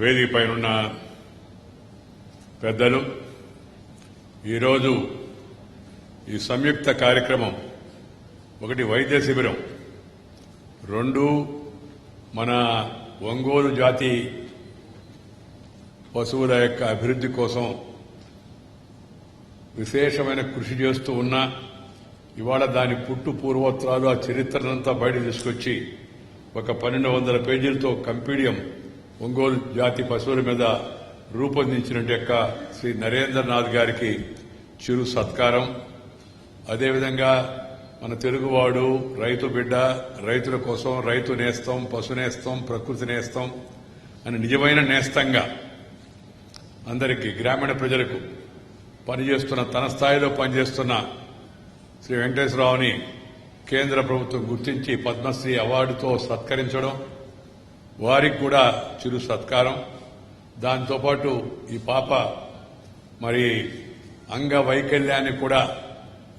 వేదిక పైనున్న పెద్దలు, ఈరోజు ఈ సంయుక్త కార్యక్రమం ఒకటి వైద్య శిబిరం, రెండు మన ఒంగోలు జాతి పశువుల యొక్క అభివృద్ధి కోసం విశేషమైన కృషి చేస్తూ ఉన్నా ఇవాళ దాని పుట్టు పూర్వోత్తరాలు ఆ చరిత్రనంతా బయట తీసుకొచ్చి ఒక 1200 పేజీలతో కంపీడియం ఒంగోలు జాతి పశువుల మీద రూపొందించిన యొక్క శ్రీ నరేంద్రనాథ్ గారికి చిరు సత్కారం. అదేవిధంగా మన తెలుగువాడు రైతు బిడ్డ, రైతుల కోసం రైతు నేస్తం, పశు నేస్తం, ప్రకృతి నేస్తం అని నిజమైన నేస్తంగా అందరికీ గ్రామీణ ప్రజలకు పనిచేస్తున్న, తన స్థాయిలో పనిచేస్తున్న శ్రీ వెంకటేశ్వరరావుని కేంద్ర ప్రభుత్వం గుర్తించి పద్మశ్రీ అవార్డుతో సత్కరించడం, వారికి కూడా చిరు సత్కారం. దాంతోపాటు ఈ పాప మరి అంగవైకల్యాన్ని కూడా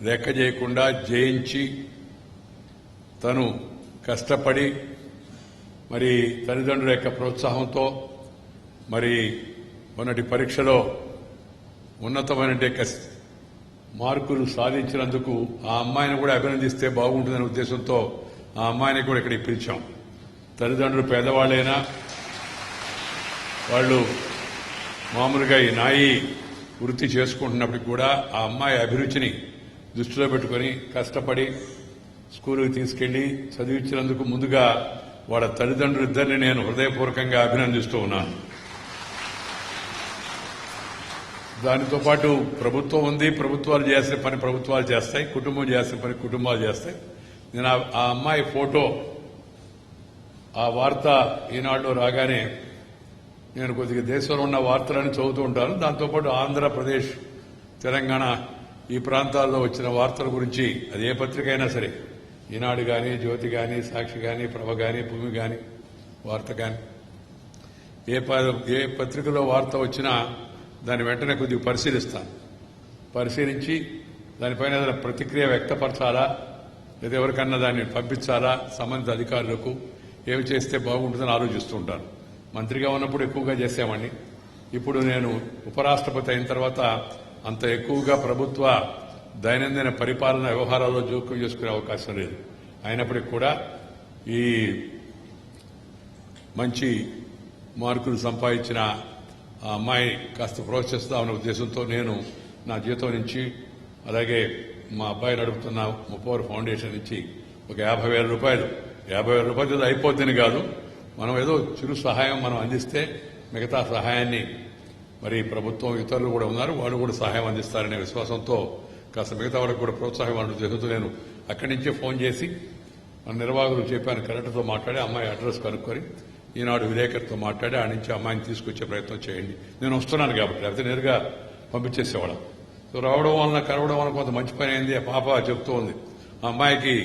లెక్క చేయకుండా జయించి తను కష్టపడి మరి తల్లిదండ్రుల యొక్క ప్రోత్సాహంతో మరి మొన్నటి పరీక్షలో ఉన్నతమైన మార్కులు సాధించినందుకు ఆ అమ్మాయిని కూడా అభినందిస్తే బాగుంటుందనే ఉద్దేశంతో ఆ అమ్మాయిని కూడా ఇక్కడికి పిలిచాం. తల్లిదండ్రులు పేదవాళ్లైనా వాళ్ళు మామూలుగా ఈ నాయి వృత్తి చేసుకుంటున్నప్పటికీ కూడా ఆ అమ్మాయి అభిరుచిని దృష్టిలో పెట్టుకుని కష్టపడి స్కూలుకి తీసుకెళ్లి చదివించినందుకు ముందుగా వాళ్ళ తల్లిదండ్రులిద్దరిని నేను హృదయపూర్వకంగా అభినందిస్తూ ఉన్నాను. దానితో పాటు ప్రభుత్వం ఉంది, ప్రభుత్వాలు చేయాల్సిన పని ప్రభుత్వాలు చేస్తాయి, కుటుంబం చేయాల్సిన పని కుటుంబాలు చేస్తాయి. నేను ఆ అమ్మాయి ఫోటో ఆ వార్త ఈనాడులో రాగానే నేను కొద్దిగా దేశంలో ఉన్న వార్తలను చదువుతూ ఉంటాను. దాంతోపాటు ఆంధ్రప్రదేశ్, తెలంగాణ ఈ ప్రాంతాల్లో వచ్చిన వార్తల గురించి అది ఏ పత్రిక అయినా సరే, ఈనాడు కానీ, జ్యోతి కానీ, సాక్షి కానీ, ప్రభ కానీ, భూమి కానీ, వార్త కానీ, ఏ పత్రికలో వార్త వచ్చినా దాన్ని వెంటనే కొద్దిగా పరిశీలిస్తాను. పరిశీలించి దానిపైన ఏదైనా ప్రతిక్రియ వ్యక్తపరచాలా లేదా ఎవరికన్నా దాన్ని పంపించాలా సంబంధిత అధికారులకు, ఏమి చేస్తే బాగుంటుందని ఆలోచిస్తూ ఉంటాను. మంత్రిగా ఉన్నప్పుడు ఎక్కువగా చేసామండి. ఇప్పుడు నేను ఉపరాష్ట్రపతి అయిన తర్వాత అంత ఎక్కువగా ప్రభుత్వ దైనందిన పరిపాలన వ్యవహారాల్లో జోక్యం చేసుకునే అవకాశం లేదు. అయినప్పటికీ కూడా ఈ మంచి మార్కులు సంపాదించిన ఆ అమ్మాయి కాస్త ప్రోత్సహిస్తామనే ఉద్దేశంతో నేను నా జీతం నుంచి, అలాగే మా అబ్బాయి నడుపుతున్న ముప్పవర్ ఫౌండేషన్ నుంచి ఒక 50,000 రూపాయలు, 50,000 రూపాయలు అయిపోద్దని కాదు, మనం ఏదో చిరు సహాయం మనం అందిస్తే మిగతా సహాయాన్ని మరి ప్రభుత్వం, ఇతరులు కూడా ఉన్నారు, వాళ్ళు కూడా సహాయం అందిస్తారనే విశ్వాసంతో కాస్త మిగతా వాళ్ళకు కూడా ప్రోత్సాహం అనే ఉద్దేశంతో నేను అక్కడి నుంచే ఫోన్ చేసి మన నిర్వాహకులు చెప్పాను, కలెక్టర్తో మాట్లాడి అమ్మాయి అడ్రస్ కనుక్కొని ఈనాడు విలేకరుతో మాట్లాడి ఆ నుంచి అమ్మాయిని తీసుకొచ్చే ప్రయత్నం చేయండి. నేను వస్తున్నాను కాబట్టి, లేకపోతే నేరుగా పంపించేసేవాళ్ళం. సో రావడం వలన, కలవడం వలన కొంత మంచి పని అయింది. ఆ పాప చెప్తూ ఉంది, ఆ అమ్మాయికి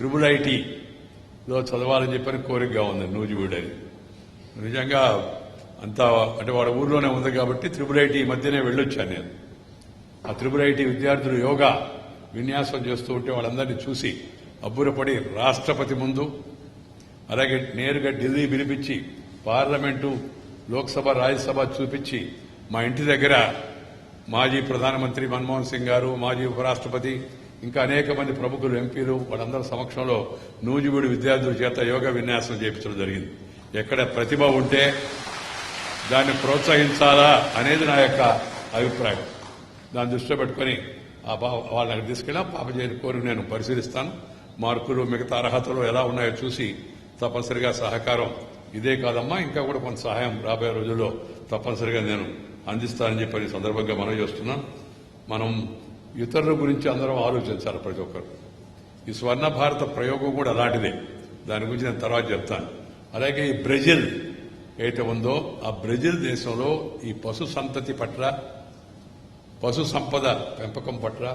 IIITలో చదవాలని చెప్పని కోరికగా ఉంది, నూజివీడని. నిజంగా అంతా అంటే వాడు ఊర్లోనే ఉంది కాబట్టి IIIT మధ్యనే వెళ్ళొచ్చాను నేను. ఆ IIIT విద్యార్థులు యోగా విన్యాసం చేస్తూ ఉంటే వాళ్ళందరినీ చూసి అబ్బురపడి రాష్ట్రపతి ముందు, అలాగే నేరుగా ఢిల్లీ పిలిపించి పార్లమెంటు, లోక్సభ, రాజ్యసభ చూపించి మా ఇంటి దగ్గర మాజీ ప్రధానమంత్రి మన్మోహన్ సింగ్ గారు, మాజీ ఉపరాష్ట్రపతి, ఇంకా అనేక మంది ప్రముఖులు, ఎంపీలు, వాళ్ళందరి సమక్షంలో నూజివీడు విద్యార్థుల చేత యోగా విన్యాసం చేయించడం జరిగింది. ఎక్కడ ప్రతిభ ఉంటే దాన్ని ప్రోత్సహించాలా అనేది నా యొక్క అభిప్రాయం. దాన్ని దృష్టిలో పెట్టుకుని వాళ్ళని తీసుకెళ్ళి పాప చేయని కోరిక నేను పరిశీలిస్తాను. మార్కులు, మిగతా అర్హతలు ఎలా ఉన్నాయో చూసి తప్పనిసరిగా సహకారం, ఇదే కాదమ్మా ఇంకా కూడా కొంత సహాయం రాబోయే రోజుల్లో తప్పనిసరిగా నేను అందిస్తానని చెప్పి సందర్భంగా మనం చేస్తున్నాం. మనం ఇతరుల గురించి అందరం ఆలోచించాలి, ప్రతి ఒక్కరు. ఈ స్వర్ణ భారత ప్రయోగం కూడా అలాంటిదే, దాని గురించి నేను తర్వాత చెప్తాను. అలాగే ఈ బ్రెజిల్ ఏదైతే ఉందో, ఆ బ్రెజిల్ దేశంలో ఈ పశు సంతతి పట్ల, పశు సంపద పెంపకం పట్ల,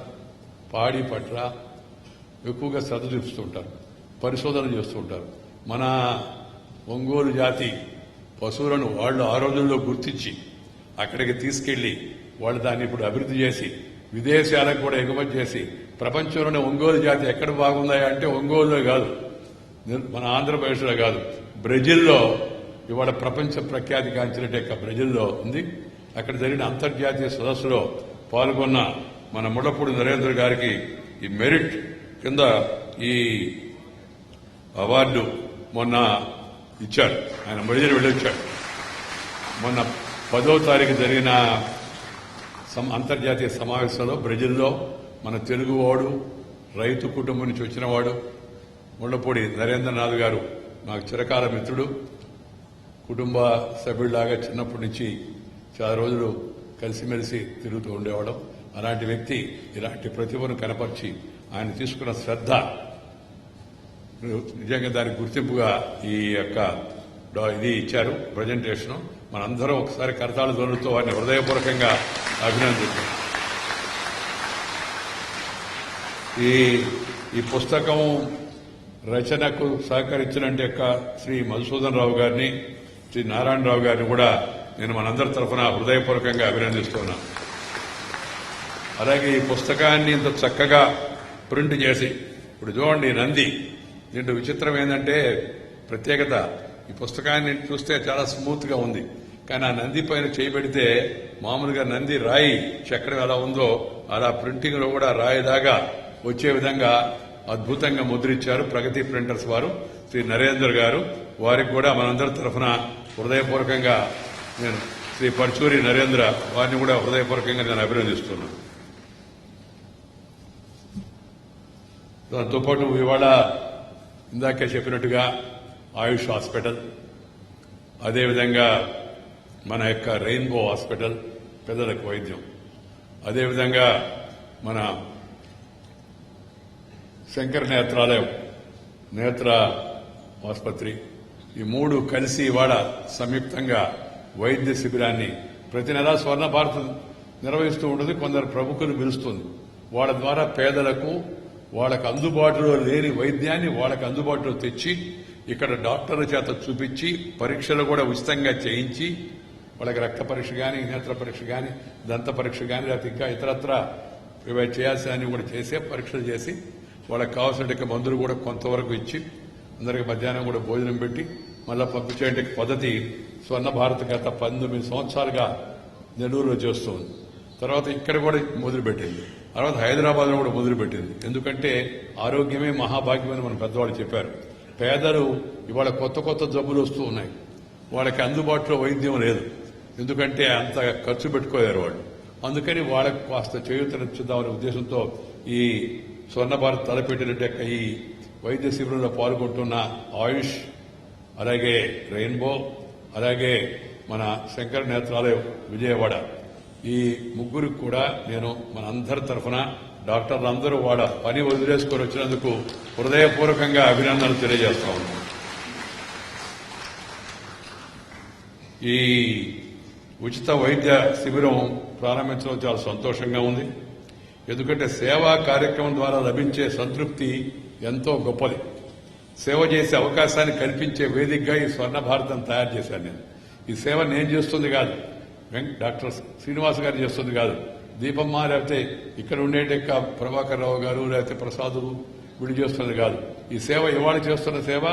పాడి పట్ల ఎక్కువగా శ్రద్ధ చూపిస్తూ ఉంటారు, పరిశోధన చేస్తూ ఉంటారు. మన ఒంగోలు జాతి పశువులను వాళ్ళు ఆ రోజుల్లో గుర్తించి అక్కడికి తీసుకెళ్లి వాళ్ళు దాన్ని ఇప్పుడు అభివృద్ధి చేసి విదేశాలకు కూడా ఎగుమతి చేసి ప్రపంచంలోనే ఒంగోలు జాతి ఎక్కడ బాగుందా అంటే ఒంగోలులో కాదు, మన ఆంధ్రప్రదేశ్లో కాదు, బ్రెజిల్లో ఇవాళ ప్రపంచ ప్రఖ్యాతి గాంచినట్టు బ్రెజిల్లో ఉంది. అక్కడ జరిగిన అంతర్జాతీయ సదస్సులో పాల్గొన్న మన ముళ్లపూడి నరేంద్ర గారికి ఈ మెరిట్ కింద ఈ అవార్డు మొన్న ఇచ్చారు. ఆయన బ్రెజిల్ వెళ్ళొచ్చాడు. మొన్న 10వ తారీఖు జరిగిన అంతర్జాతీయ సమావేశంలో బ్రెజిల్లో మన తెలుగువాడు, రైతు కుటుంబం నుంచి వచ్చినవాడు ముళ్లపూడి నరేంద్రనాథ్ గారు నాకు చిరకాల మిత్రుడు, కుటుంబ సభ్యుడిలాగా చిన్నప్పటి నుంచి చాలా రోజులు కలిసిమెలిసి తిరుగుతూ ఉండేవాడు. అలాంటి వ్యక్తి ఇలాంటి ప్రతిభను కనపరిచి ఆయన తీసుకున్న శ్రద్ధ నిజంగా దానికి గుర్తింపుగా ఈ యొక్క ఇది ఇచ్చారు ప్రజెంటేషన్. మనందరం ఒకసారి కరతాళ ధ్వనులతో వారిని హృదయపూర్వకంగా అభినందించాం. ఈ పుస్తకం రచనకు సహకరించినట్టు యొక్క శ్రీ మధుసూదన్ రావు గారిని, శ్రీ నారాయణరావు గారిని కూడా నేను మనందరి తరఫున హృదయపూర్వకంగా అభినందిస్తున్నాను. అలాగే ఈ పుస్తకాన్ని ఇంత చక్కగా ప్రింట్ చేసి ఇప్పుడు చూడండి నంది. దీంట్లో విచిత్రం ఏంటంటే ప్రత్యేకత, ఈ పుస్తకాన్ని చూస్తే చాలా స్మూత్ గా ఉంది, కానీ ఆ నంది పైన చేయబెడితే మామూలుగా నంది రాయి చక్రం ఎలా ఉందో అలా ప్రింటింగ్ లో కూడా రాయిదాగా వచ్చే విధంగా అద్భుతంగా ముద్రించారు ప్రగతి ప్రింటర్స్ వారు, శ్రీ నరేందర్ గారు. వారికి కూడా మనందరి తరఫున హృదయపూర్వకంగా నేను శ్రీ పర్చూరి నరేంద్ర వారిని కూడా హృదయపూర్వకంగా నేను అభినందిస్తున్నాను. దాంతోపాటు ఇవాళ ఇందాకే చెప్పినట్టుగా ఆయుష్ హాస్పిటల్, అదేవిధంగా మన యొక్క రెయిన్బో హాస్పిటల్ పెద్దలకు వైద్యం, అదేవిధంగా మన శంకర నేత్రాలయం నేత్ర ఆసుపత్రి, ఈ మూడు కలిసి ఇవాళ సంయుక్తంగా వైద్య శిబిరాన్ని ప్రతి నెలా స్వర్ణ భారత్ నిర్వహిస్తూ ఉంటుంది. కొందరు ప్రముఖులు పిలుస్తుంది. వాళ్ళ ద్వారా పేదలకు వాళ్ళకు అందుబాటులో లేని వైద్యాన్ని వాళ్ళకు అందుబాటులో తెచ్చి ఇక్కడ డాక్టర్ల చేత చూపించి పరీక్షలు కూడా ఉచితంగా చేయించి వాళ్ళకి రక్త పరీక్ష కానీ, నేత్ర పరీక్ష కానీ, దంత పరీక్ష కానీ, లేకపోతే ఇంకా ఇతరత్ర చేయాల్సిన కూడా చేసే పరీక్షలు చేసి వాళ్ళకి కావాల్సిన మందులు కూడా కొంతవరకు ఇచ్చి అందరికి మధ్యాహ్నం కూడా భోజనం పెట్టి మళ్ళా పంపించే పద్ధతి స్వర్ణ భారత్ గత 19 సంవత్సరాలుగా నెల్లూరులో చేస్తుంది. తర్వాత ఇక్కడ కూడా మొదలుపెట్టింది, తర్వాత హైదరాబాద్ లో కూడా మొదలుపెట్టింది. ఎందుకంటే ఆరోగ్యమే మహాభాగ్యమని మన పెద్దవాళ్ళు చెప్పారు. పేదలు ఇవాళ కొత్త కొత్త జబ్బులు వస్తూ ఉన్నాయి, వాళ్ళకి అందుబాటులో వైద్యం లేదు, ఎందుకంటే అంత ఖర్చు పెట్టుకోలేరు వాళ్ళు. అందుకని వాళ్ళకు కాస్త చేయూతనిచ్చుదామనే ఉద్దేశంతో ఈ స్వర్ణ భారత్ తలపెట్టినట్టు ఈ వైద్య శిబిరంలో పాల్గొంటున్న ఆయుష్, అలాగే రెయిన్బో, అలాగే మన శంకర నేత్రాలయం విజయవాడ, ఈ ముగ్గురికి కూడా నేను మన అందరి తరఫున డాక్టర్లందరూ వాళ్ళ పని వదిలేసుకొని వచ్చినందుకు హృదయపూర్వకంగా అభినందనలు తెలియజేస్తా ఉన్నాను. ఈ ఉచిత వైద్య శిబిరం ప్రారంభించడం చాలా సంతోషంగా ఉంది. ఎందుకంటే సేవా కార్యక్రమం ద్వారా లభించే సంతృప్తి ఎంతో గొప్పది. సేవ చేసే అవకాశాన్ని కల్పించే వేదికగా ఈ స్వర్ణ భారతం తయారు చేశాను నేను. ఈ సేవ నేను చేస్తుంది కాదు, డాక్టర్ శ్రీనివాస్ గారు చేస్తుంది కాదు, దీపమ్మ లేకపోతే ఇక్కడ ఉండేట ప్రభాకర్ రావు గారు లేకపోతే ప్రసాదు వీళ్ళు చేస్తున్నది కాదు. ఈ సేవ ఇవాళ చేస్తున్న సేవ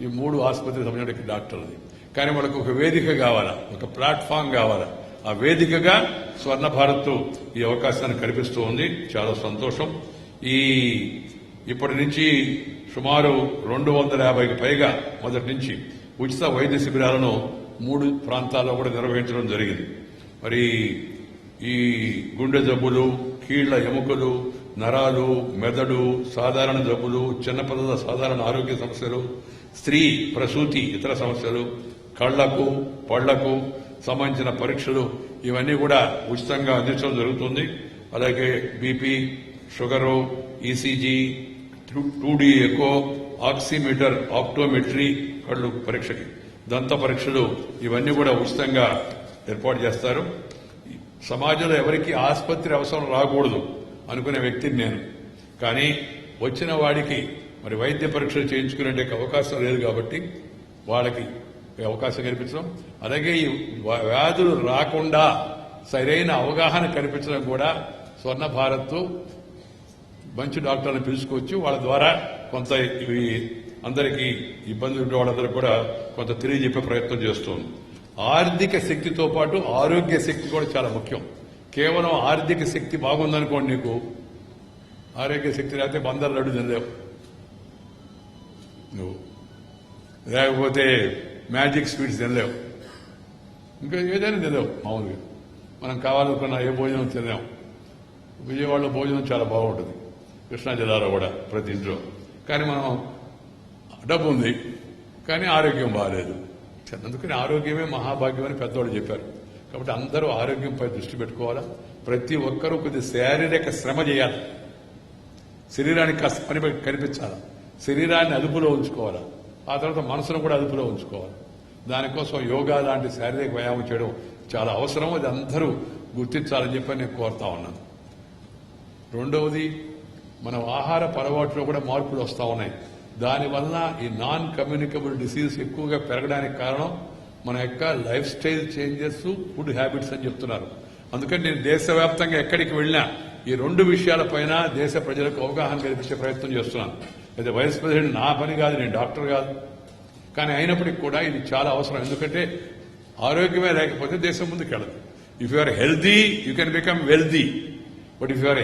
ఈ 3 ఆసుపత్రికి సంబంధించిన డాక్టర్ది. కానీ వాళ్ళకు ఒక వేదిక కావాలా, ఒక ప్లాట్ఫామ్ కావాలా. ఆ వేదికగా స్వర్ణ భారత్ ఈ అవకాశాన్ని కల్పిస్తూ ఉంది. చాలా సంతోషం. ఇప్పటి నుంచి సుమారు 250కి పైగా మొదటి నుంచి ఉచిత వైద్య శిబిరాలను 3 ప్రాంతాల్లో కూడా నిర్వహించడం జరిగింది. మరి ఈ గుండె జబ్బులు, కీళ్ల ఎముకలు, నరాలు, మెదడు, సాధారణ జబ్బులు, చిన్నపిల్లల సాధారణ ఆరోగ్య సమస్యలు, స్త్రీ ప్రసూతి ఇతర సమస్యలు, కళ్లకు పళ్లకు సంబంధించిన పరీక్షలు ఇవన్నీ కూడా ఉచితంగా అందించడం జరుగుతుంది. అలాగే BP, sugar, ECG, 2D echo, oximeter, optometry కళ్ళు పరీక్షకి, దంత పరీక్షలు ఇవన్నీ కూడా ఉచితంగా ఏర్పాటు చేస్తారు. సమాజంలో ఎవరికి ఆసుపత్రి అవసరం రాకూడదు అనుకునే వ్యక్తిని నేను. కానీ వచ్చిన వాడికి మరి వైద్య పరీక్షలు చేయించుకునే అవకాశం లేదు కాబట్టి వాళ్ళకి అవకాశం కల్పించడం, అలాగే ఈ వ్యాధులు రాకుండా సరైన అవగాహన కల్పించడం కూడా స్వర్ణ భారత్ మంచి డాక్టర్లను పిలుచుకొచ్చి వాళ్ళ ద్వారా కొంత అందరికీ ఇబ్బంది ఉండే వాళ్ళందరూ కూడా కొంత తెలియజెప్పే ప్రయత్నం చేస్తుంది. ఆర్థిక శక్తితో పాటు ఆరోగ్య శక్తి కూడా చాలా ముఖ్యం. కేవలం ఆర్థిక శక్తి బాగుందనుకోండి, నీకు ఆరోగ్య శక్తి లేకపోతే బందరు లడ్డు తినలేవు నువ్వు, లేకపోతే మ్యాజిక్ స్వీట్స్ తినలేవు, ఇంకా ఏదైనా తినలేవు. మామూలుగా మనం కావాలనుకున్న ఏ భోజనం తినలేం. విజయవాడలో భోజనం చాలా బాగుంటుంది, కృష్ణా జిల్లాలో కూడా ప్రతి ఇంట్లో. కానీ మనం డబ్బు ఉంది కానీ ఆరోగ్యం బాగాలేదు. అందుకని ఆరోగ్యమే మహాభాగ్యం అని పెద్దవాళ్ళు చెప్పారు. కాబట్టి అందరూ ఆరోగ్యంపై దృష్టి పెట్టుకోవాలా. ప్రతి ఒక్కరూ కొద్ది శారీరక శ్రమ చేయాలి. శరీరానికి కాస్త పని కనిపించాలి. శరీరాన్ని అదుపులో ఉంచుకోవాలా. ఆ తర్వాత మనసును కూడా అదుపులో ఉంచుకోవాలి. దానికోసం యోగా లాంటి శారీరక వ్యాయామం చేయడం చాలా అవసరం. అది అందరూ గుర్తించాలని చెప్పి నేను కోరుతా ఉన్నాను. రెండవది, మన ఆహారపు అలవాట్లో కూడా మార్పులు వస్తూ ఉన్నాయి. దానివల్ల ఈ నాన్ కమ్యూనికబుల్ డిసీజ్ ఎక్కువగా పెరగడానికి కారణం మన యొక్క life style changes, food habits అని చెప్తున్నారు. అందుకని నేను దేశవ్యాప్తంగా ఎక్కడికి వెళ్ళినా ఈ రెండు విషయాలపైన దేశ ప్రజలకు అవగాహన కల్పించే ప్రయత్నం చేస్తున్నాను. అయితే వైస్ ప్రెసిడెంట్ నా పని కాదు, నేను డాక్టర్ కాదు. కానీ అయినప్పటికీ కూడా ఇది చాలా అవసరం. ఎందుకంటే ఆరోగ్యమే లేకపోతే దేశం ముందుకెళ్ళదు. If you are healthy you can become wealthy, but if you are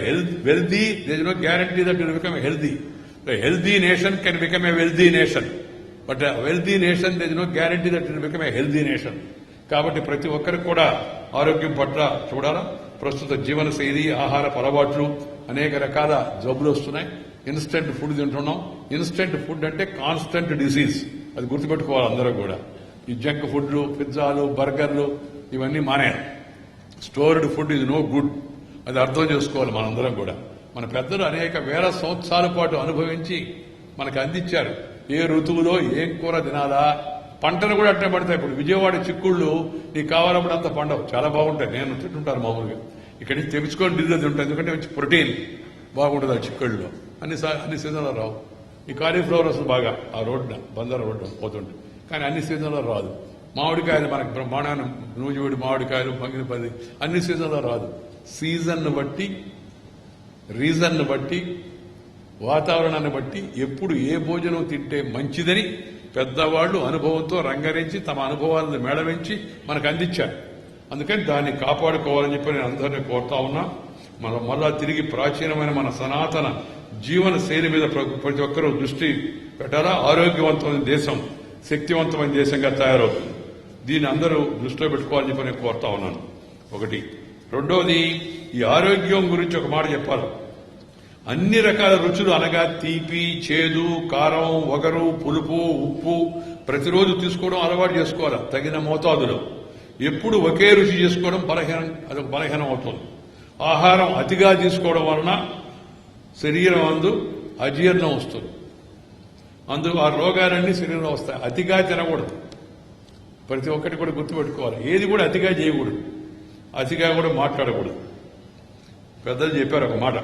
wealthy there is no guarantee that you will become healthy. A healthy nation can become a wealthy nation, but a wealthy nation there is no guarantee that it will become a healthy nation. కాబట్టి ప్రతి ఒక్కరికి కూడా ఆరోగ్యం పట్ల చూడాలా. ప్రస్తుత జీవన శైలి, ఆహార అలవాట్లు, అనేక రకాల జబ్బులు వస్తున్నాయి. ఇన్స్టెంట్ ఫుడ్ తింటున్నాం. ఇన్స్టెంట్ ఫుడ్ అంటే కాన్స్టెంట్ డిసీజ్, అది గుర్తుపెట్టుకోవాలి అందరూ కూడా. ఈ జంక్ ఫుడ్లు, పిజ్జాలు, బర్గర్లు ఇవన్నీ మానేయాలి. స్టోర్డ్ ఫుడ్ ఇది నో గుడ్, అది అర్థం చేసుకోవాలి మనందరం కూడా. మన పెద్దలు అనేక వేల సంవత్సరాల పాటు అనుభవించి మనకు అందించారు. ఏ ఋతువులో ఏం కూర తినాలా, పంటను కూడా అట్టే పడతాయి. ఇప్పుడు విజయవాడ చిక్కుళ్ళు నీకు కావాలప్పుడు అంత పండవు, చాలా బాగుంటాయి. నేను తింటుంటాను మామూలుగా. ఇక్కడి నుంచి తెప్పించుకొని ఢిల్లీలో తింటాను, ఎందుకంటే మంచి ప్రోటీన్ బాగుంటుంది ఆ చిక్కుళ్ళలో. అన్ని సీజన్లో రావు. ఈ కాలీఫ్లవర్ వస్తుంది బాగా ఆ రోడ్డున, బందర్ రోడ్డు పోతుంటే, కానీ అన్ని సీజన్లో రాదు. మామిడికాయలు మనకు బ్రహ్మాండమైన నూజివీడి మామిడికాయలు, బంగినపల్లి అన్ని సీజన్లో రాదు. సీజన్ను బట్టి, రీజన్ను బట్టి, వాతావరణాన్ని బట్టి ఎప్పుడు ఏ భోజనం తింటే మంచిదని పెద్దవాళ్లు అనుభవంతో రంగరించి తమ అనుభవాలను మేళవించి మనకు అందించారు. అందుకని దాన్ని కాపాడుకోవాలని చెప్పి నేను అందరినీ కోరుతా ఉన్నా. మనం మళ్ళా తిరిగి ప్రాచీనమైన మన సనాతన జీవన శైలి మీద ప్రతి ఒక్కరూ దృష్టి పెట్టాలా. ఆరోగ్యవంతమైన దేశం శక్తివంతమైన దేశంగా తయారవుతుంది. దీన్ని అందరూ దృష్టిలో పెట్టుకోవాలని చెప్పి నేను కోరుతా ఉన్నాను. ఒకటి. రెండోది, ఈ ఆరోగ్యం గురించి ఒక మాట చెప్పాలి. అన్ని రకాల రుచులు అనగా తీపి, చేదు, కారం, వగరు, పులుపు, ఉప్పు ప్రతిరోజు తీసుకోవడం అలవాటు చేసుకోవాలి తగిన మోతాదులో. ఎప్పుడు ఒకే రుచి చేసుకోవడం అదొక బలహీనం అవుతుంది. ఆహారం అతిగా తీసుకోవడం వలన శరీరం అందు అజీర్ణం వస్తుంది. అందుకు ఆ రోగాలన్నీ శరీరంలో వస్తాయి. అతిగా తినకూడదు. ప్రతి ఒక్కటి కూడా గుర్తుపెట్టుకోవాలి. ఏది కూడా అతిగా చేయకూడదు, అతిగా కూడా మాట్లాడకూడదు. పెద్దలు చెప్పారు ఒక మాట,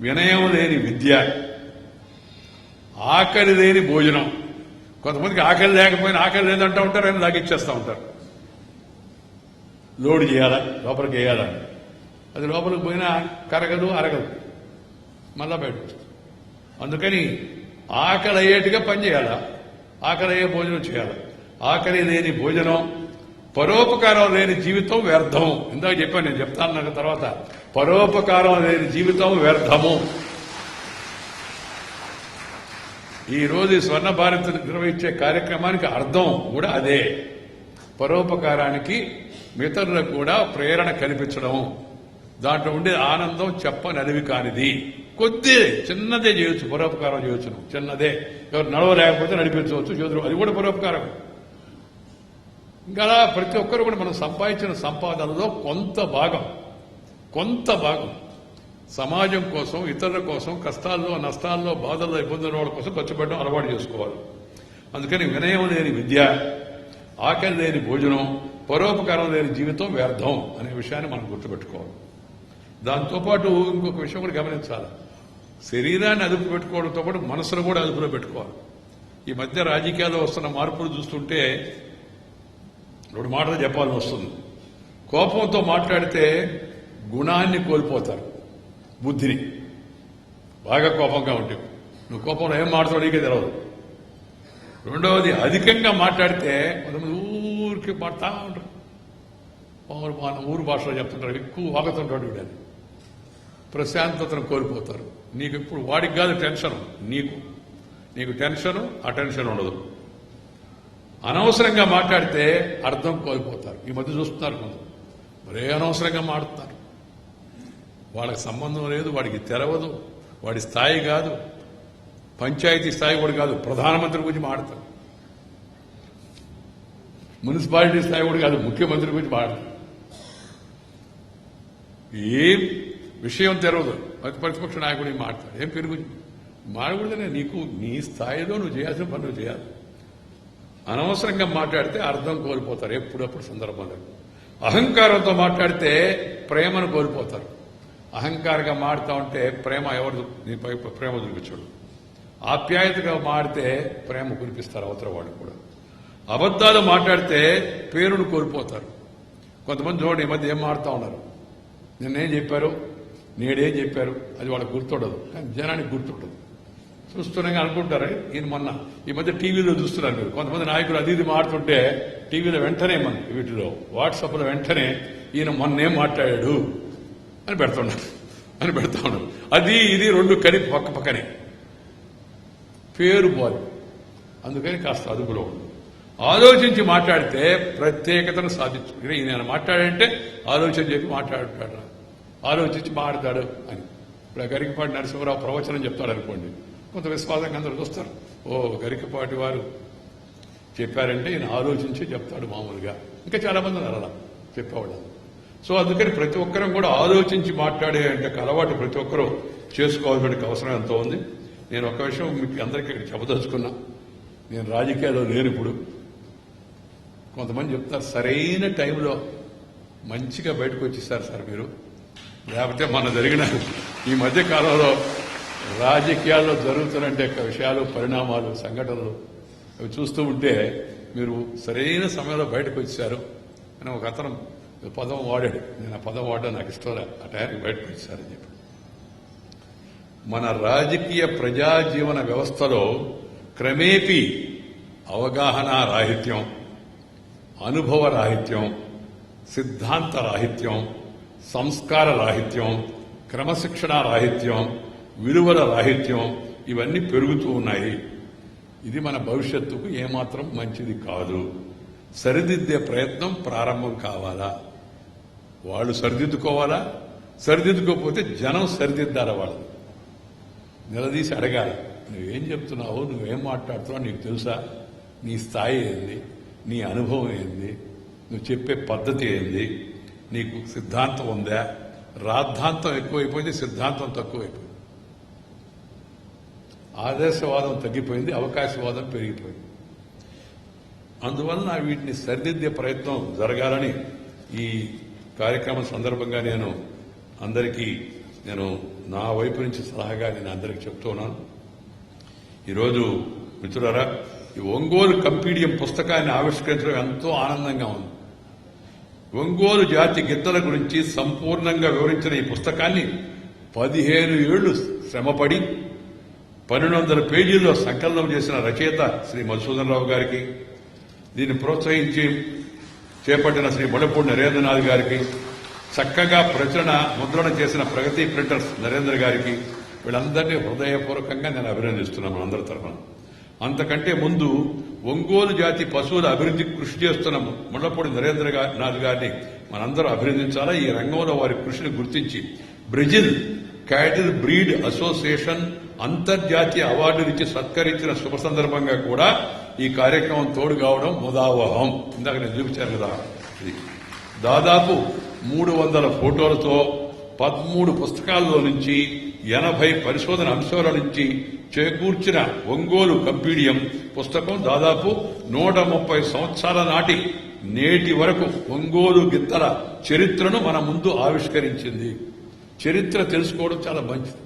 వినయం లేని విద్య, ఆకలి లేని భోజనం. కొంతమందికి ఆకలి లేకపోయినా ఆకలి లేదంటూ ఉంటారు, ఆయన లాగిచ్చేస్తూ ఉంటారు. లోడ్ చేయాలా, లోపలికి వేయాలా, అది లోపలికి పోయినా కరగదు, అరగదు, మళ్ళా బయట వస్తుంది. అందుకని ఆకలి అయ్యేట్టుగా పని చేయాలా, ఆకలి అయ్యే భోజనం చేయాలి. ఆకలి లేని భోజనం, పరోపకారం లేని జీవితం వ్యర్థం. ఇందాక చెప్పాను, నేను చెప్తాను నాకు తర్వాత. పరోపకారం లేని జీవితం వ్యర్థము. ఈ రోజు స్వర్ణ భారత్ నిర్వహించే కార్యక్రమానికి అర్థం కూడా అదే. పరోపకారానికి మిత్రులకు కూడా ప్రేరణ కల్పించడం, దాంట్లో ఉండే ఆనందం చెప్పనలివి కానిది. కొద్ది చిన్నదే చేయొచ్చు, పరోపకారం చేయొచ్చు. చిన్నదే, ఎవరు నడవలేకపోతే నడిపించవచ్చు, చేతులు, అది కూడా పరోపకారం. ఇంకా ప్రతి ఒక్కరు కూడా మనం సంపాదించిన సంపాదనలో కొంత భాగం సమాజం కోసం, ఇతరుల కోసం, కష్టాల్లో, నష్టాల్లో, బాధల్లో, ఇబ్బందుల వాళ్ళ కోసం ఖర్చు పెట్టడం అలవాటు చేసుకోవాలి. అందుకని వినయం లేని విద్య, ఆకలి లేని భోజనం, పరోపకారం లేని జీవితం వ్యర్థం అనే విషయాన్ని మనం గుర్తుపెట్టుకోవాలి. దాంతోపాటు ఇంకొక విషయం కూడా గమనించాలి. శరీరాన్ని అదుపు పెట్టుకోవడంతో పాటు మనసును కూడా అదుపులో పెట్టుకోవాలి. ఈ మధ్య రాజకీయాల్లో వస్తున్న మార్పులు చూస్తుంటే రెండు మాటలు చెప్పాల్సి వస్తుంది. కోపంతో మాట్లాడితే గుణాన్ని కోల్పోతారు, బుద్ధిని. బాగా కోపంగా ఉంటే నువ్వు కోపంలో ఏం మాట్లాడో నీకే తెలవదు. రెండవది అధికంగా మాట్లాడితే కొంతమంది ఊరికి పడతా ఉంటారు. మన ఊరు భాషలో చెప్తుంటారు, ఎక్కువ వాగుతుంటాడు వీడని. ప్రశాంతతను కోల్పోతారు. నీకు ఇప్పుడు వాడికి కాదు టెన్షన్, నీకు టెన్షను అటెన్షన్ ఉండదు. అనవసరంగా మాట్లాడితే అర్థం కోల్పోతారు. ఈ మధ్య చూస్తున్నారు కొంత మరే అనవసరంగా మాడుతున్నారు. వాళ్ళకి సంబంధం లేదు, వాడికి తెరవదు, వాడి స్థాయి కాదు, పంచాయతీ స్థాయి కూడా కాదు, ప్రధానమంత్రి గురించి మాడతారు. మున్సిపాలిటీ స్థాయి కూడా కాదు, ముఖ్యమంత్రి గురించి మాడతారు. ఏం విషయం తెరవదు. ప్రతిపక్ష నాయకుడు మాట్లాడు, ఏం పెరుగు మాడకూడదనే. నీకు నీ స్థాయిలో నువ్వు చేయాల్సిన పని నువ్వు చేయాలి. అనవసరంగా మాట్లాడితే అర్థం కోల్పోతారు ఎప్పుడప్పుడు సందర్భంలో. అహంకారంతో మాట్లాడితే ప్రేమను కోల్పోతారు. అహంకారంగా మాడుతూ ఉంటే ప్రేమ ఎవరు నీపై ప్రేమ చూపించడు. ఆప్యాయతగా మాడితే ప్రేమ కురిపిస్తారు అవతల వాళ్ళు కూడా. అబద్దాలు మాట్లాడితే పేరును కోల్పోతారు. కొంతమంది చూడండి ఈ మధ్య ఏం మాడుతూ ఉన్నారు, నిన్నేం చెప్పారు, నేడేం చెప్పారు, అది వాళ్ళకి గుర్తుండదు. కానీ జనానికి గుర్తుండదు. చూస్తున్నాగా అనుకుంటారు ఈయన మొన్న ఈ మధ్య టీవీలో చూస్తున్నారు మీరు. కొంతమంది నాయకులు అది ఇది మాడుతుంటే టీవీలో వెంటనే వీటిలో వాట్సాప్లో వెంటనే ఈయన మొన్నేం మాట్లాడాడు అని పెడతా ఉన్నారు. అది ఇది రెండు కలిపి పక్క పక్కనే పేరు బాలు. అందుకని కాస్త అదుపులో ఉంది. ఆలోచించి మాట్లాడితే ప్రత్యేకతను సాధించు. ఈయన మాట్లాడంటే ఆలోచన చెప్పి మాట్లాడతాడు, ఆలోచించి మాట్లాడతాడు అని. ఇప్పుడు గరికపాటి నరసింహరావు ప్రవచనం చెప్తాడు అనుకోండి, కొంత విశ్వాసంగా అందరూ చూస్తారు. ఓ గరికపాటి వారు చెప్పారంటే ఈయన ఆలోచించి చెప్తాడు మామూలుగా. ఇంకా చాలా మంది అలా చెప్పేవాళ్ళు. సో అందుకని ప్రతి ఒక్కరం కూడా ఆలోచించి మాట్లాడే అంటే అలవాటు ప్రతి ఒక్కరూ చేసుకోవాల్సిన అవసరం ఎంతో ఉంది. నేను ఒక విషయం మీకు అందరికీ చెప్పదలుచుకున్నా. నేను రాజకీయాల్లో లేను ఇప్పుడు. కొంతమంది చెప్తారు సరైన టైంలో మంచిగా బయటకు వచ్చేసారు సార్ మీరు, లేకపోతే మన జరిగిన ఈ మధ్య కాలంలో రాజకీయాల్లో జరుగుతున్నట్టే విషయాలు, పరిణామాలు, సంఘటనలు అవి చూస్తూ ఉంటే మీరు సరైన సమయంలో బయటకు వచ్చారు అని ఒక అతను పదం వాడాడు. నేను ఆ పదం వాడడం నాకు ఇష్టం, ఆ టైంకి బయటకు వచ్చారని చెప్పి. మన రాజకీయ ప్రజాజీవన వ్యవస్థలో క్రమేపీ అవగాహన రాహిత్యం, అనుభవ రాహిత్యం, సిద్ధాంత రాహిత్యం, సంస్కార రాహిత్యం, క్రమశిక్షణ రాహిత్యం, విలువల రాహిత్యం ఇవన్నీ పెరుగుతూ ఉన్నాయి. ఇది మన భవిష్యత్తుకు ఏమాత్రం మంచిది కాదు. సరిదిద్దే ప్రయత్నం ప్రారంభం కావాలా, వాళ్ళు సరిదిద్దుకోవాలా, సరిదిద్దుకోకపోతే జనం సరిదిద్దాలా, వాళ్ళు నిలదీసి అడగాలి. నువ్వేం చెప్తున్నావు, నువ్వేం మాట్లాడుతున్నావు, నీకు తెలుసా, నీ స్థాయి ఏంది, నీ అనుభవం ఏంది, నువ్వు చెప్పే పద్ధతి ఏంది, నీకు సిద్ధాంతం ఉందా. రాద్ధాంతం ఎక్కువైపోయింది, సిద్ధాంతం తక్కువైపోయింది. ఆదర్శవాదం తగ్గిపోయింది, అవకాశవాదం పెరిగిపోయింది. అందువలన వీటిని సరిదిద్దే ప్రయత్నం జరగాలని ఈ కార్యక్రమం సందర్భంగా నేను అందరికీ నా వైపు నుంచి సలహాగా నేను అందరికీ చెప్తూ ఉన్నాను. ఈరోజు మిత్రులారా, ఈ ఒంగోలు కంపీడియం పుస్తకాన్ని ఆవిష్కరించడం ఎంతో ఆనందంగా ఉంది. ఒంగోలు జాతి గిద్దల గురించి సంపూర్ణంగా వివరించిన ఈ పుస్తకాన్ని 15 ఏళ్లు శ్రమపడి 1200 పేజీల్లో సంకలనం చేసిన రచయిత శ్రీ మధుసూదన్ రావు గారికి, దీన్ని ప్రోత్సహించి చేపట్టిన శ్రీ మొడపూడి నరేంద్రనాథ్ గారికి, చక్కగా ముద్రణ చేసిన ప్రగతి ప్రింటర్స్ నరేంద్ర గారికి, వీళ్ళందరినీ హృదయపూర్వకంగా నేను అభినందిస్తున్నాను అందరి తరఫున. అంతకంటే ముందు ఒంగోలు జాతి పశువుల అభివృద్ధికి కృషి చేస్తున్న ముళ్లపూడి నరేంద్రనాథ్ గారిని మనందరూ అభినందించాలా. ఈ రంగంలో వారి కృషిని గుర్తించి బ్రెజిల్ క్యాటిల్ బ్రీడ్ అసోసియేషన్ అంతర్జాతీయ అవార్డునిచ్చి సత్కరించిన శుభ సందర్భంగా కూడా ఈ కార్యక్రమం తోడు కావడం ముదావహం. ఇందాక నేను చూపించాను కదా, ఇది దాదాపు 300 ఫోటోలతో 13 పుస్తకాల్లో నుంచి 80 పరిశోధన అంశాల నుంచి చేకూర్చిన ఒంగోలు కంపీడియం పుస్తకం దాదాపు 130 సంవత్సరాల నాటి నేటి వరకు ఒంగోలు గిత్తల చరిత్రను మన ముందు ఆవిష్కరించింది. చరిత్ర తెలుసుకోవడం చాలా మంచిది.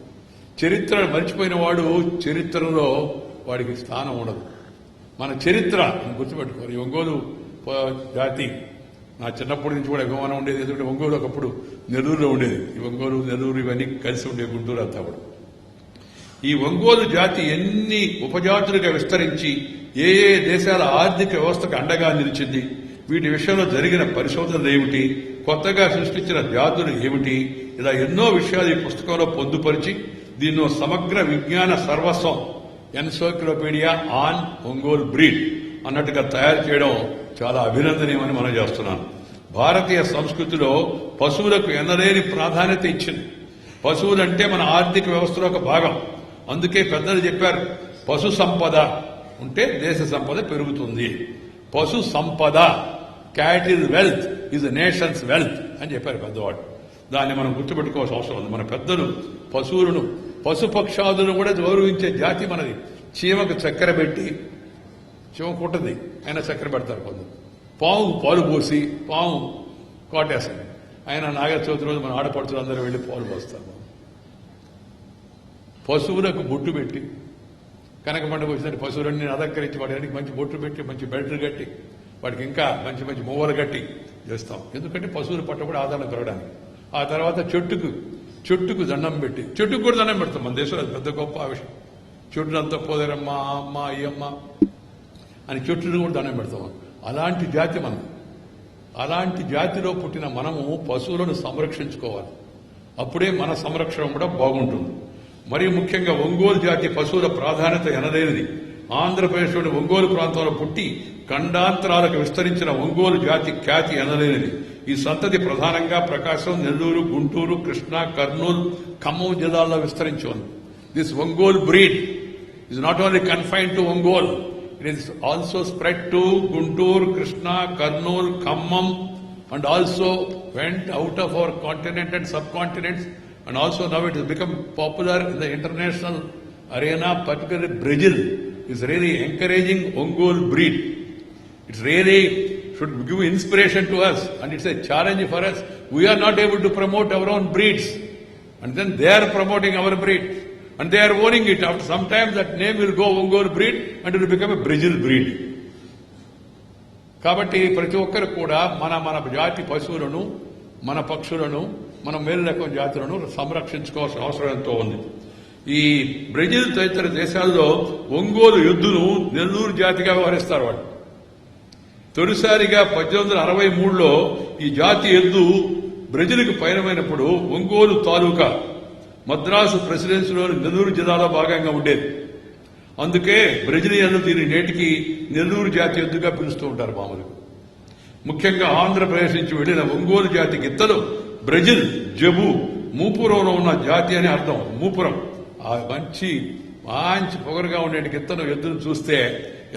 చరిత్ర మర్చిపోయిన వాడు చరిత్రలో వాడికి స్థానం ఉండదు. మన చరిత్ర గుర్తుపెట్టుకోవాలి. ఒంగోలు జాతి నా చిన్నప్పటి నుంచి కూడా అభిమానం ఉండేది. ఎందుకంటే ఒంగోలు ఒకప్పుడు నెల్లూరులో ఉండేది. ఈ ఒంగోలు, నెల్లూరు ఇవన్నీ కలిసి ఉండే గుంటూరు అంతా కూడా. ఈ ఒంగోలు జాతి ఎన్ని ఉపజాతులుగా విస్తరించి ఏ ఏ దేశాల ఆర్థిక వ్యవస్థకు అండగా నిలిచింది, వీటి విషయంలో జరిగిన పరిశోధనలు ఏమిటి, కొత్తగా సృష్టించిన జాతులు ఏమిటి, ఇలా ఎన్నో విషయాలు ఈ పుస్తకంలో పొందుపరిచి దీన్ని సమగ్ర విజ్ఞాన సర్వస్వం ఎన్సైక్లోపీడియా ఆన్ ఒంగోలు బ్రీడ్ అన్నట్టుగా తయారు చేయడం చాలా అభినందనీయమని మనం చేస్తున్నాను. భారతీయ సంస్కృతిలో పశువులకు ఎనలేని ప్రాధాన్యత ఇచ్చింది. పశువులంటే మన ఆర్థిక వ్యవస్థలో ఒక భాగం. అందుకే పెద్దలు చెప్పారు, పశు సంపద ఉంటే దేశ సంపద పెరుగుతుంది. పశు సంపద, cattle wealth is nations wealth అని చెప్పారు పెద్దవాడు. దాన్ని మనం గుర్తుపెట్టుకోవాల్సిన అవసరం ఉంది. మన పెద్దలు పశువులను, పశుపక్షాదులను కూడా గౌరవించే జాతి మనది. చీమకు చక్కెర పెట్టి, చీమ కుట్టది అయినా చక్కెర పెడతారు కొందరు. పాము పాలు పోసి పాము కాటేస్తుంది. ఆయన నాగర చవితి రోజు మన ఆడపడుచులు అందరూ వెళ్లి పాలు పోస్తారు. పశువులకు బొట్టు పెట్టి, కనక పండుగ వచ్చినట్టు పశువులన్నీ అలంకరించి వాటికి మంచి బొట్టు పెట్టి, మంచి బెల్ట్లు కట్టి, వాటికి ఇంకా మంచి మంచి మువ్వలు కట్టి చేస్తాం. ఎందుకంటే పశువులు పట్ట కూడా ఆదరణ పెరగడానికి. ఆ తర్వాత చెట్టుకు దండం పెట్టి, చెట్టుకు కూడా దండం పెడతాం. మన దేశంలో అది పెద్ద గొప్ప విషయం. చెట్టునంతా పోదారమ్మా, అమ్మ, అయ్యమ్మ అని చెట్టును కూడా దండం పెడతాం. అలాంటి జాతి మనం. అలాంటి జాతిలో పుట్టిన మనము పశువులను సంరక్షించుకోవాలి. అప్పుడే మన సంరక్షణ కూడా బాగుంటుంది. మరీ ముఖ్యంగా ఒంగోలు జాతి పశువుల ప్రాధాన్యత ఎనలేనిది. ఆంధ్రప్రదేశ్లోని ఒంగోలు ప్రాంతంలో పుట్టి ఖండాంతరాలకు విస్తరించిన ఒంగోలు జాతి ఖ్యాతి ఎనలేనిది. ఈ సంతతి ప్రధానంగా ప్రకాశం, నెల్లూరు, గుంటూరు, కృష్ణా, కర్నూలు, ఖమ్మం జిల్లాల్లో విస్తరించి ఉంది. This Ongole breed is not only confined to Ongole, it is also spread to Guntur, Krishna, Kurnool, Khammam, and also went out of our continent and subcontinents, and also now it has become popular in the international arena, particularly Brazil is really encouraging Ongole breed. It really should give inspiration to us, and it's a challenge for us. We are not able to promote our own breeds, and then they are promoting our breed. And they are owning it. After some time that name will go Ongole breed and it will become a Brazil breed. కాబట్టి ప్రతి ఒక్కరు కూడా మన జాతి పశువులను, మన పక్షులను, మన మేలు రకం జాతులను సంరక్షించుకోవాల్సిన అవసరం ఎంతో ఉంది. ఈ బ్రెజిల్ తదితర దేశాల్లో ఒంగోలు ఎద్దును నెల్లూరు జాతిగా వ్యవహరిస్తారు. వాళ్ళు తొలిసారిగా 1863లో ఈ జాతి ఎద్దు బ్రెజిల్కు పయనమైనప్పుడు ఒంగోలు తాలూకా మద్రాసు ప్రెసిడెన్సీలోని నెల్లూరు జిల్లాలో భాగంగా ఉండేది. అందుకే బ్రెజిలియన్లు దీని నేటికి నెల్లూరు జాతి ఎద్దుగా పిలుస్తూ ఉంటారు మామూలుగా. ముఖ్యంగా ఆంధ్రప్రదేశ్ నుంచి వెళ్లిన ఒంగోలు జాతి గిత్తలు బ్రెజిల్, జబు, మూపురంలో ఉన్న జాతి అని అర్థం. మూపురం ఆ మంచి పొగరుగా ఉండే గిత్తను ఎద్దును చూస్తే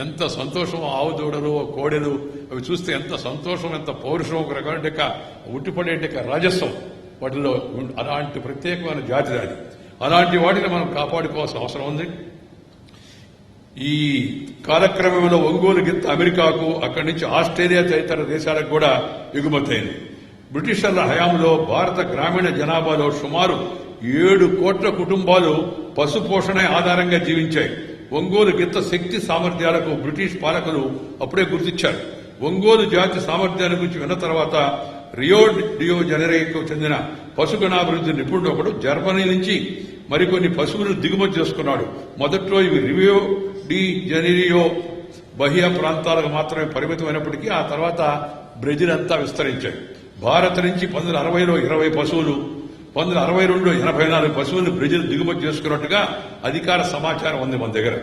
ఎంత సంతోషం. ఆవు దూడలు, కోడెలు అవి చూస్తే ఎంత సంతోషం, ఎంత పౌరుషం, ఒక రకమైన ఉట్టిపడే రాజస్వం వాటిలో. అలాంటి ప్రత్యేకమైన జాతి అది. అలాంటి వాటిని మనం కాపాడుకోవాల్సిన అవసరం ఉంది. ఈ కాలక్రమంలో ఒంగోలు గిత్త అమెరికాకు, అక్కడి నుంచి ఆస్ట్రేలియా తదితర దేశాలకు కూడా ఎగుమతైంది. బ్రిటిషర్ల హయాంలో భారత గ్రామీణ జనాభాలో సుమారు 7 కోట్ల కుటుంబాలు పశుపోషణ ఆధారంగా జీవించాయి. ఒంగోలు గిత్త శక్తి సామర్థ్యాలకు బ్రిటిష్ పాలకులు అప్పుడే గుర్తించారు. ఒంగోలు జాతి సామర్థ్యాల గురించి విన్న తర్వాత రియో డియో జనరేకు చెందిన పశుగణాభివృద్ధి నిపుణుడు ఒకడు జర్మనీ నుంచి మరికొన్ని పశువులను దిగుమతి చేసుకున్నాడు. మొదట్లో ఇవి రియో డి జనీరియో బహియా ప్రాంతాలకు మాత్రమే పరిమితమైనప్పటికీ ఆ తర్వాత బ్రెజిల్ అంతా విస్తరించాయి. భారత్ నుంచి 1960లో 20 పశువులు, 1962లో 84 పశువులను బ్రెజిల్ దిగుమతి చేసుకున్నట్టుగా అధికార సమాచారం ఉంది మన దగ్గర.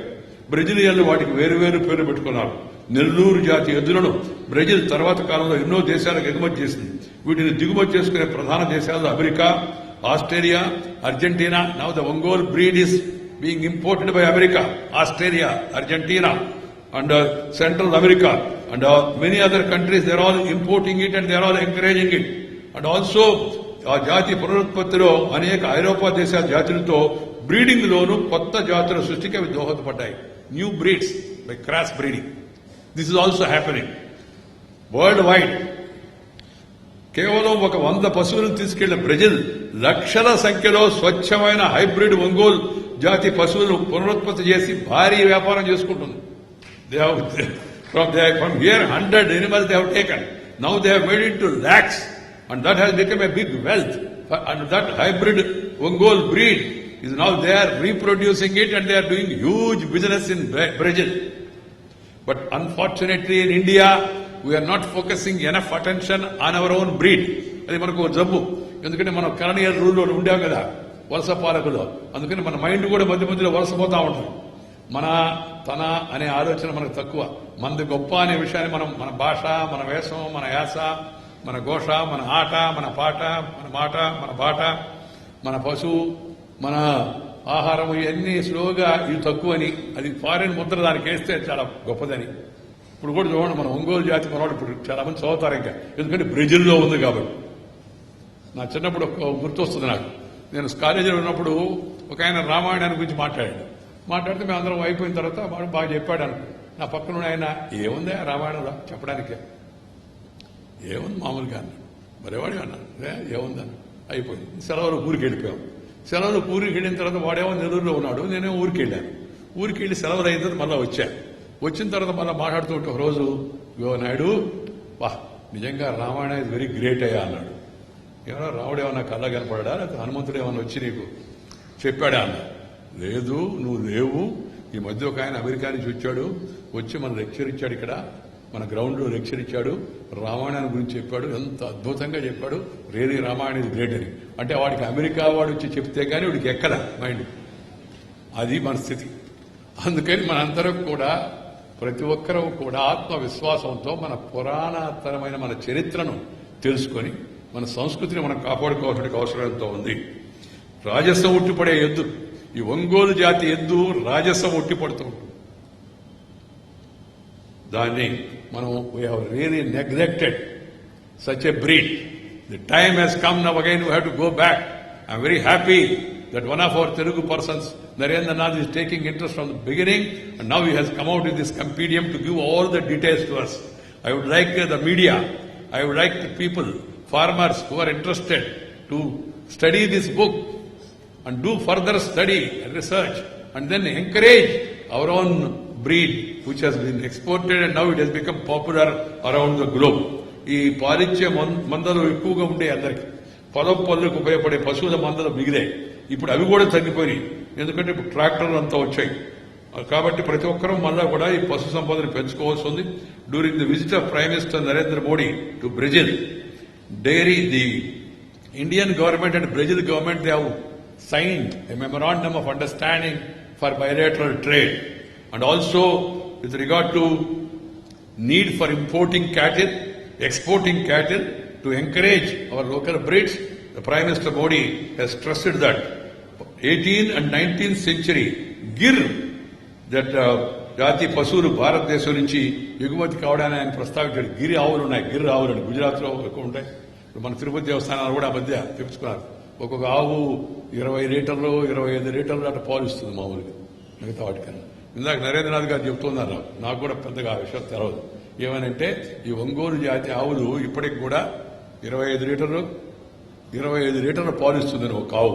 బ్రెజిలియన్లు వాటికి వేరువేరు పేర్లు పెట్టుకున్నారు. నెల్లూరు జాతి ఎద్దులను బ్రెజిల్ తర్వాత కాలంలో ఎన్నో దేశాలకు ఎగుమతి చేసింది. వీటిని దిగుమతి చేసుకునే ప్రధాన దేశాలు America, Australia, Argentina. Now the Ongole breed is being imported by America, Australia, Argentina and Central America and many other countries. They are all importing it and they are all encouraging it. And also ఆ జాతి పునరుత్పత్తిలో అనేక ఐరోపా దేశాల జాతులతో breeding లోను కొత్త జాతుల సృష్టికి అవి దోహదపడ్డాయి. New breeds by cross breeding. This is also happening world wide. కేవలం ఒక 100 పశువులను తీసుకెళ్లిన బ్రెజిల్ లక్షల సంఖ్యలో స్వచ్ఛమైన హైబ్రిడ్ ఒంగోలు జాతి పశువులను పునరుత్పత్తి చేసి భారీ వ్యాపారం చేసుకుంటుంది. From here 100 animals they have taken. Now they have made it to lakhs and that has become a big wealth. And that hybrid Ongole breed is now they are reproducing it and they are doing huge business in Brazil. But unfortunately in India, we are not focusing enough attention on our own breed. అది మనకు జబ్బు. ఎందుకంటే మనం కలనియల్ రూల్లో ఉండాం కదా వలస పాలకులు. అందుకని మన మైండ్ కూడా మధ్య మధ్యలో వలసపోతా ఉంటుంది. మన తన అనే ఆలోచన మనకు తక్కువ. మనది గొప్ప అనే విషయాన్ని మనం మన భాష, మన వేషం, మన యాస, మన ఘోష, మన ఆట, మన పాట, మన మాట, మన బాట, మన పశువు, మన ఆహారం, ఇవన్నీ స్లోగా ఇవి తక్కువని, అది ఫారిన్ ముద్ర దానికి వేస్తే చాలా గొప్పదని. ఇప్పుడు కూడా చూడండి, మన ఒంగోలు జాతి మనవాడు ఇప్పుడు చాలా మంది చదువుతారు ఇంకా, ఎందుకంటే బ్రెజిల్లో ఉంది కాబట్టి. నా చిన్నప్పుడు గుర్తొస్తుంది నాకు. నేను కాలేజీలో ఉన్నప్పుడు ఒక ఆయన రామాయణాన్ని గురించి మాట్లాడితే మేము అందరం అయిపోయిన తర్వాత వాడు బాగా చెప్పాడు అనుకో. నా పక్కన ఆయన ఏముంది ఆ రామాయణంలో చెప్పడానికే, ఏముంది మామూలుగా అన్నాడు. మరేవాడు అన్నాడు ఏముందని. అయిపోయింది. సెలవులు ఊరికి వెళ్ళిపోయాం. సెలవులు ఊరికి వెళ్ళిన తర్వాత వాడేమో నెల్లూరులో ఉన్నాడు, నేనేమో ఊరికి వెళ్ళాను. ఊరికి వెళ్ళి సెలవులు అయిన తర్వాత మళ్ళీ వచ్చాను. వచ్చిన తర్వాత మళ్ళీ మాట్లాడుతూ ఉంటే ఒకరోజు నాయుడు వా నిజంగా రామాయణ ఇస్ వెరీ గ్రేట్ అయ్యా అన్నాడు. ఏమన్నా రాముడు ఏమన్నా కళ్ళ కనపడా, లేకపోతే హనుమంతుడు ఏమన్నా వచ్చి నీకు చెప్పాడా అన్నా. లేదు నువ్వు లేవు. ఈ మధ్య ఒక ఆయన అమెరికా నుంచి వచ్చి మన లెక్చర్ ఇచ్చాడు, ఇక్కడ మన గ్రౌండ్ లో లెక్చర్ ఇచ్చాడు, రామాయణాన్ని గురించి చెప్పాడు, ఎంత అద్భుతంగా చెప్పాడు, రియలీ రామాయణ ఇస్ గ్రేట్ అని. అంటే వాడికి అమెరికా వాడు వచ్చి చెప్తే కానీ వాడికి ఎక్కద మైండ్. అది మన స్థితి. అందుకని మనందరం కూడా ప్రతి ఒక్కరూ కూడా ఆత్మవిశ్వాసంతో మన పురాణతరమైన మన చరిత్రను తెలుసుకొని మన సంస్కృతిని మనం కాపాడుకోవాల్సిన అవసరం ఎంతో ఉంది. రాజసం ఉట్టిపడే ఎద్దు, ఈ ఒంగోలు జాతి ఎద్దు రాజసం ఉట్టిపడుతూ ఉంటుంది. దాన్ని మనం we have really neglected such a breed. The time has come now again we have to go back. I'm very happy that one of our Telugu persons, Narendra Nath, is taking interest from the beginning, and now he has come out with this compendium to give all the details to us. I would like the media, I would like the people, farmers who are interested to study this book and do further study and research, and then encourage our own breed which has been exported and now it has become popular around the globe. ఈ పాలిచ్చే మందలు ఎక్కువగా ఉండే అందరికి పళ్ళకు ఉపయోగపడే పశువుల మందలు మిగిలాయి. ఇప్పుడు అవి కూడా తగ్గిపోయినాయి, ఎందుకంటే ఇప్పుడు ట్రాక్టర్లు అంతా వచ్చాయి. కాబట్టి ప్రతి ఒక్కరూ మళ్ళా కూడా ఈ పశు సంపదను పెంచుకోవాల్సి ఉంది. During the visit of prime minister Narendra Modi to Brazil, the Indian government and Brazil government they have signed a memorandum of understanding for bilateral trade, and also with regard to need for importing cattle, exporting cattle, to encourage our local breeds. The Prime Minister Modi has stressed that 18th and 19th century Gir that జాతి పశువులు భారతదేశం నుంచి ఎగుమతి కావడానికి ఆయన ప్రస్తావించాడు. గిరి ఆవులు ఉన్నాయి, గిర్ ఆవులు అని గుజరాత్ లో ఎక్కువ ఉంటాయి. మన తిరుపతి దేవస్థానాలు కూడా మధ్య తెప్పించుకున్నారు. ఒక్కొక్క ఆవు 20 లీటర్లు 25 లీటర్లు అట్లా పాలిస్తుంది మామూలుగా మిగతా వాటికన్నా. ఇందాక నరేంద్రనాథ్ గారు చెబుతున్నారు, నాకు కూడా పెద్దగా ఆ విషయం తెలవదు. ఏమనంటే ఈ ఒంగోలు జాతి ఆవులు ఇప్పటికి కూడా 25 లీటర్లు పాలిస్తుందని ఒక ఆవు.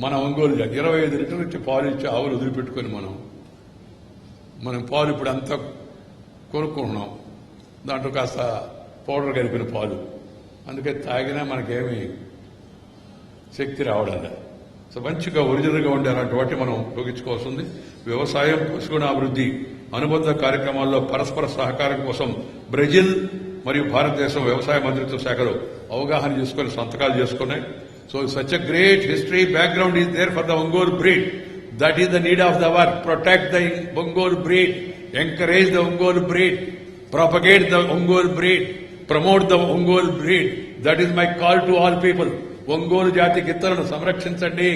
మన ఒంగోలు జాతి 25 లీటర్లు ఇచ్చి పాలు ఇచ్చి ఆవులు వదిలిపెట్టుకొని మనం పాలు ఇప్పుడు అంతా కొనుక్కుంటున్నాం. దాంట్లో కాస్త పౌడర్ కలిపిన పాలు, అందుకే తాగినా మనకేమి శక్తి రావడాలి. సో మంచిగా ఒరిజినల్గా ఉండే అలాంటి వాటిని మనం ఉపయోగించుకోవాల్సి ఉంది. వ్యవసాయం, పశుగుణాభివృద్ధి అనుబంధ కార్యక్రమాల్లో పరస్పర సహకారం కోసం బ్రెజిల్ మరియు భారతదేశం వ్యవసాయ మంత్రిత్వ శాఖలు అవగాహన చేసుకుని సంతకాలు చేసుకున్నాయి. So such a great history background is there for the Ongole breed. That is the need of the work. Protect the Ongole breed, encourage the Ongole breed, propagate the Ongole breed, promote the Ongole breed. That is my call to all people. Ongole జాతి గిత్తలను సంరక్షించండి,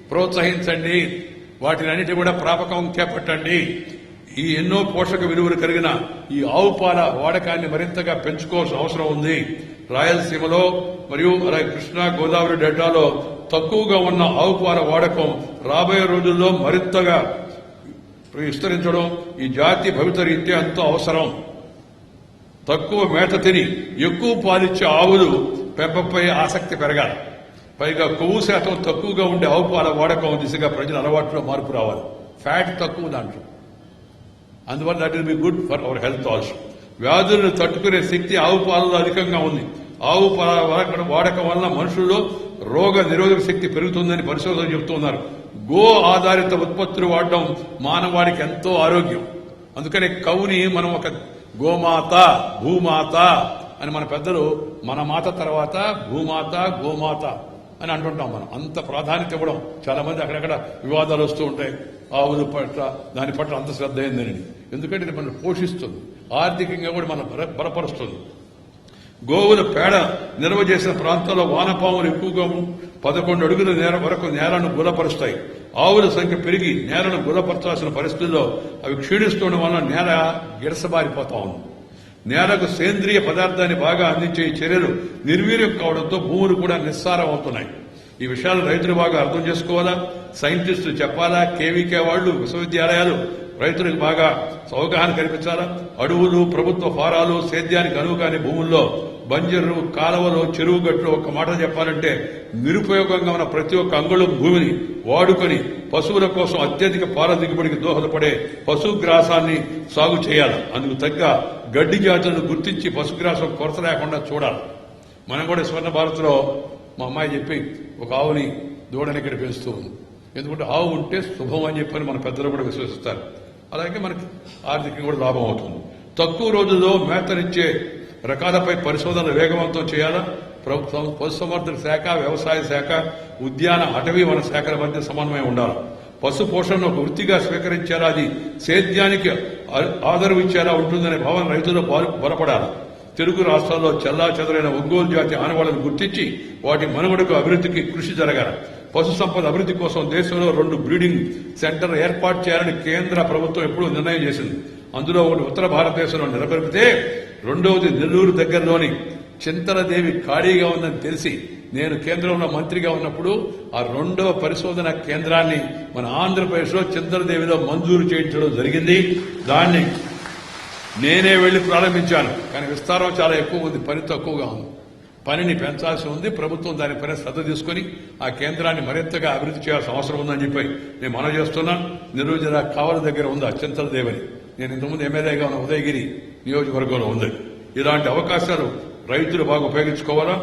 ప్రోత్సహించండి, వాటినన్నిటి కూడా ప్రాపకం చేపట్టండి. ఈ ఎన్నో పోషక విలువలు కలిగిన ఈ ఆవు పాల వాడకాన్ని మరింతగా పెంచుకోవాల్సిన అవసరం ఉంది. రాయలసీమలో మరియు అలాగే కృష్ణా గోదావరి డెల్టాలో తక్కువగా ఉన్న ఆవు పాల వాడకం రాబోయే రోజుల్లో మరింతగా విస్తరించడం ఈ జాతి భవితరీత్యా ఎంతో అవసరం. తక్కువ మేత తిని ఎక్కువ పాలిచ్చే ఆవులు పెంపపై ఆసక్తి పెరగాలి. పైగా కొవ్వు శాతం తక్కువగా ఉండే ఆవు పాల వాడకం దిశగా ప్రజల అలవాట్లో మార్పు రావాలి. ఫ్యాట్ తక్కువ దాంట్లో, అందువల్ల that will be good for our health also. వ్యాధులను తట్టుకునే శక్తి ఆవు పాలలో అధికంగా ఉంది. ఆవు పాల వాడకం వల్ల మనుషుల్లో రోగ నిరోధక శక్తి పెరుగుతుందని పరిశోధనలు చెబుతున్నారు. గో ఆధారిత ఉత్పత్తులు వాడడం మానవాడికి ఎంతో ఆరోగ్యం. అందుకనే కౌని మనం ఒక గోమాత, భూమాత అని మన పెద్దలు మన మాత తర్వాత భూమాత, గోమాత అని అంటుంటాం. మనం అంత ప్రాధాన్యత ఇవ్వడం. చాలా మంది అక్కడక్కడ వివాదాలు వస్తూ ఉంటాయి. ఆవుల పట్ల దాని పట్ల అంత శ్రద్ధ అయిందని. ఎందుకంటే ఇది మనం పోషిస్తుంది, ఆర్థికంగా కూడా మనం బలపరుస్తుంది. గోవుల పేడ నిల్వ చేసిన ప్రాంతాల్లో వానపాములు ఎక్కువగా 11 అడుగుల వరకు నేలను గులపరుస్తాయి. ఆవుల సంఖ్య పెరిగి నేలను గులపరచాల్సిన పరిస్థితుల్లో అవి క్షీణిస్తుండడం వలన నేల గిరసబారిపోతా ఉంది. నేలకు సేంద్రియ పదార్థాన్ని బాగా అందించే ఈ చర్యలు నిర్వీర్యం కావడంతో భూములు కూడా నిస్సారం అవుతున్నాయి. ఈ విషయాలు రైతులు బాగా అర్థం చేసుకోవాలా, సైంటిస్టులు చెప్పాలా, కేవీకే వాళ్లు, విశ్వవిద్యాలయాలు రైతులకు బాగా అవగాహన కల్పించాలా. అడవులు, ప్రభుత్వ ఫారాలు, సేద్యానికి అనువుకాని భూముల్లో బంజరు, కాలువలు, చెరువు గట్లు ఒక్క మాట చెప్పాలంటే నిరుపయోగంగా ఉన్న ప్రతి ఒక్క అంగుళం భూమిని వాడుకొని పశువుల కోసం అత్యధిక పాల దిగుబడికి దోహదపడే పశుగ్రాసాన్ని సాగు చేయాలి. అందుకు తగ్గ గడ్డి జాతులను గుర్తించి పశుగ్రాసం కొరత లేకుండా చూడాలి. మనం కూడా స్వర్ణ భారత్లో మా అమ్మాయి చెప్పి ఒక ఆవుని, దూడని ఇక్కడ పెంచుతూ ఉంది. ఎందుకంటే ఆవు ఉంటే శుభం అని చెప్పని మన పెద్దలు కూడా విశ్వసిస్తారు. అలాగే మనకి ఆర్థికంగా కూడా లాభం అవుతుంది. తక్కువ రోజుల్లో మేతనిచ్చే రకాలపై పరిశోధనలు వేగవంతం చేయాలా. ప్రభుత్వం, పశుసంవర్ధక శాఖ, వ్యవసాయ శాఖ, ఉద్యాన, అటవీ, వన శాఖల మధ్య సమన్వయం ఉండాలి. పశు పోషణను ఒక వృత్తిగా స్వీకరించేలా, అది సేద్యానికి ఆదరవు ఇచ్చేలా ఉంటుందనే భావన రైతులు బలపడాలి. తెలుగు రాష్ట్రాల్లో చెల్లా చెదరైన ఒంగోలు జాతి ఆనవాళ్లను గుర్తించి వాటి మనుగడకు అభివృద్ధికి కృషి జరగాలి. పశు సంపద అభివృద్ధి కోసం దేశంలో 2 బ్రీడింగ్ సెంటర్లు ఏర్పాటు చేయాలని కేంద్ర ప్రభుత్వం ఎప్పుడూ నిర్ణయం చేసింది. అందులో ఒకటి ఉత్తర భారతదేశంలో నెలకొల్పితే, రెండవది నెల్లూరు దగ్గరలోని చింతలదేవి ఖాళీగా ఉందని తెలిసి నేను కేంద్రంలో మంత్రిగా ఉన్నప్పుడు ఆ 2వ పరిశోధన కేంద్రాన్ని మన ఆంధ్రప్రదేశ్లో చింతలదేవిలో మంజూరు చేయించడం జరిగింది. దాన్ని నేనే వెళ్లి ప్రారంభించాను. కానీ విస్తారం చాలా ఎక్కువ ఉంది, పని తక్కువగా ఉంది. పనిని పెంచాల్సి ఉంది. ప్రభుత్వం దానిపైన శ్రద్ధ తీసుకుని ఆ కేంద్రాన్ని మరింతగా అభివృద్ధి చేయాల్సిన అవసరం ఉందని చెప్పి నేను మనవి చేస్తున్నాను. నెల్లూరు జిల్లా కావల దగ్గర ఉంది ఆ చింతలదేవిని. నేను ఇంతకుముందు ఎమ్మెల్యేగా ఉన్న ఉదయగిరి నియోజకవర్గంలో ఉంది. ఇలాంటి అవకాశాలు రైతులు బాగా ఉపయోగించుకోవాలా.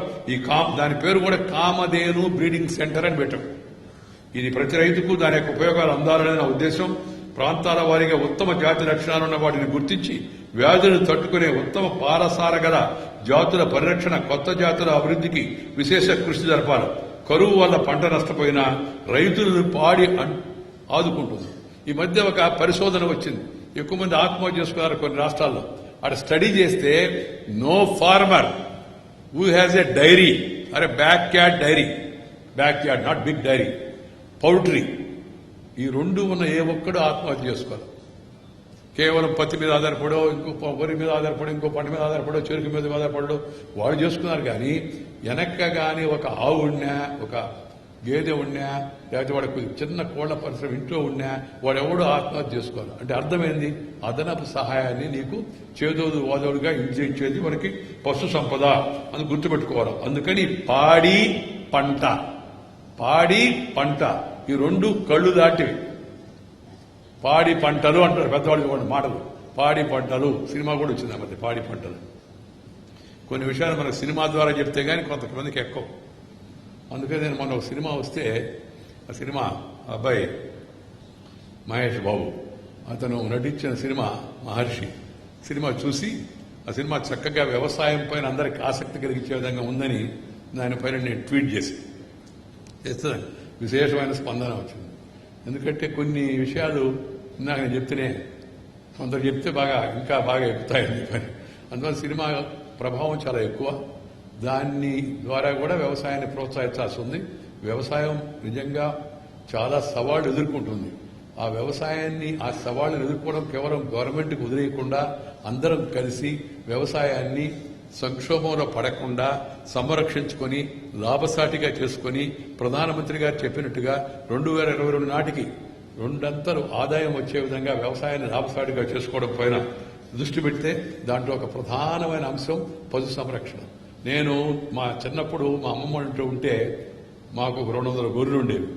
దాని పేరు కూడా కామధేను బ్రీడింగ్ సెంటర్ అని పెట్టాం. ఇది ప్రతి రైతుకు దాని యొక్క ఉపయోగాలు అందాలనే నా ఉద్దేశం. ప్రాంతాల వారీగా ఉత్తమ జాతి లక్షణాలున్న వాటిని గుర్తించి వ్యాధులను తట్టుకునే ఉత్తమ పాలసార గల జాతుల పరిరక్షణ, కొత్త జాతుల అభివృద్ధికి విశేష కృషి జరపాలి. కరువు వల్ల పంట నష్టపోయిన రైతులను పాడి ఆదుకుంటుంది. ఈ మధ్య ఒక పరిశోధన వచ్చింది. ఎక్కువ మంది ఆత్మహత్య చేసుకున్నారు కొన్ని రాష్ట్రాల్లో. అక్కడ స్టడీ చేస్తే no farmer who has a dairy or a backyard dairy, backyard not big dairy, poultry, ఈ 2 ఉన్న ఏ ఒక్కడు ఆత్మహత్య చేసుకోవాలి. కేవలం పత్తి మీద ఆధారపడో, ఇంకో వరి మీద ఆధారపడో, ఇంకో పంట మీద ఆధారపడో, చెరుకు మీద ఆధారపడో వాడు చేసుకున్నారు. కానీ వెనక్క కానీ ఒక ఆవు ఉన్నా, ఒక గేదె ఉన్నా, లేకపోతే వాడికి చిన్న కోళ్ల పరిశ్రమ ఇంట్లో ఉన్నా వాడెవడో ఆత్మహత్య చేసుకోవాలి. అంటే అర్థమైంది, అదనపు సహాయాన్ని నీకు చేదోడు వాదోడుగా ఇంచేది మనకి పశు సంపద అని గుర్తుపెట్టుకోవాలి. అందుకని పాడి పంట, పాడి పంట ఈ 2 కళ్ళు దాటివి. పాడి పంటలు అంటారు పెద్దవాళ్ళు మాటలు. పాడి పంటలు సినిమా కూడా వచ్చింది ఆ మధ్య, పాడి పంటలు. కొన్ని విషయాలు మనకు సినిమా ద్వారా చెప్తే గానీ కొంతమందికి ఎక్కువ. అందుకని నేను మొన్న ఒక సినిమా వస్తే, ఆ సినిమా అబ్బాయి మహేష్ బాబు అతను నటించిన సినిమా మహర్షి సినిమా చూసి, ఆ సినిమా చక్కగా వ్యవసాయం పైన అందరికి ఆసక్తి కలిగించే విధంగా ఉందని దానిపైన నేను ట్వీట్ చేస్తే విశేషమైన స్పందన వచ్చింది. ఎందుకంటే కొన్ని విషయాలు ఇందాక నేను చెప్తేనే కొందరు చెప్తే ఇంకా బాగా ఎక్కుతాయండి పని. అందువల్ల సినిమా ప్రభావం చాలా ఎక్కువ. దాన్ని ద్వారా కూడా వ్యవసాయాన్ని ప్రోత్సహించాల్సి ఉంది. వ్యవసాయం నిజంగా చాలా సవాళ్లు ఎదుర్కొంటుంది. ఆ వ్యవసాయాన్ని, ఆ సవాళ్లను ఎదుర్కోవడం కేవలం గవర్నమెంట్కి వదిలేయకుండా అందరం కలిసి వ్యవసాయాన్ని సంక్షోభంలో పడకుండా సంరక్షించుకొని లాభసాటిగా చేసుకుని ప్రధానమంత్రి గారు చెప్పినట్టుగా 2022 నాటికి 2 అంతలు ఆదాయం వచ్చే విధంగా వ్యవసాయాన్ని లాభసాటిగా చేసుకోవడం పైన దృష్టి పెడితే దాంట్లో ఒక ప్రధానమైన అంశం పశు సంరక్షణ. నేను మా చిన్నప్పుడు మా అమ్మమ్మ ఇంట్లో ఉంటే మాకు ఒక 200 గొర్రెలు ఉండేవి,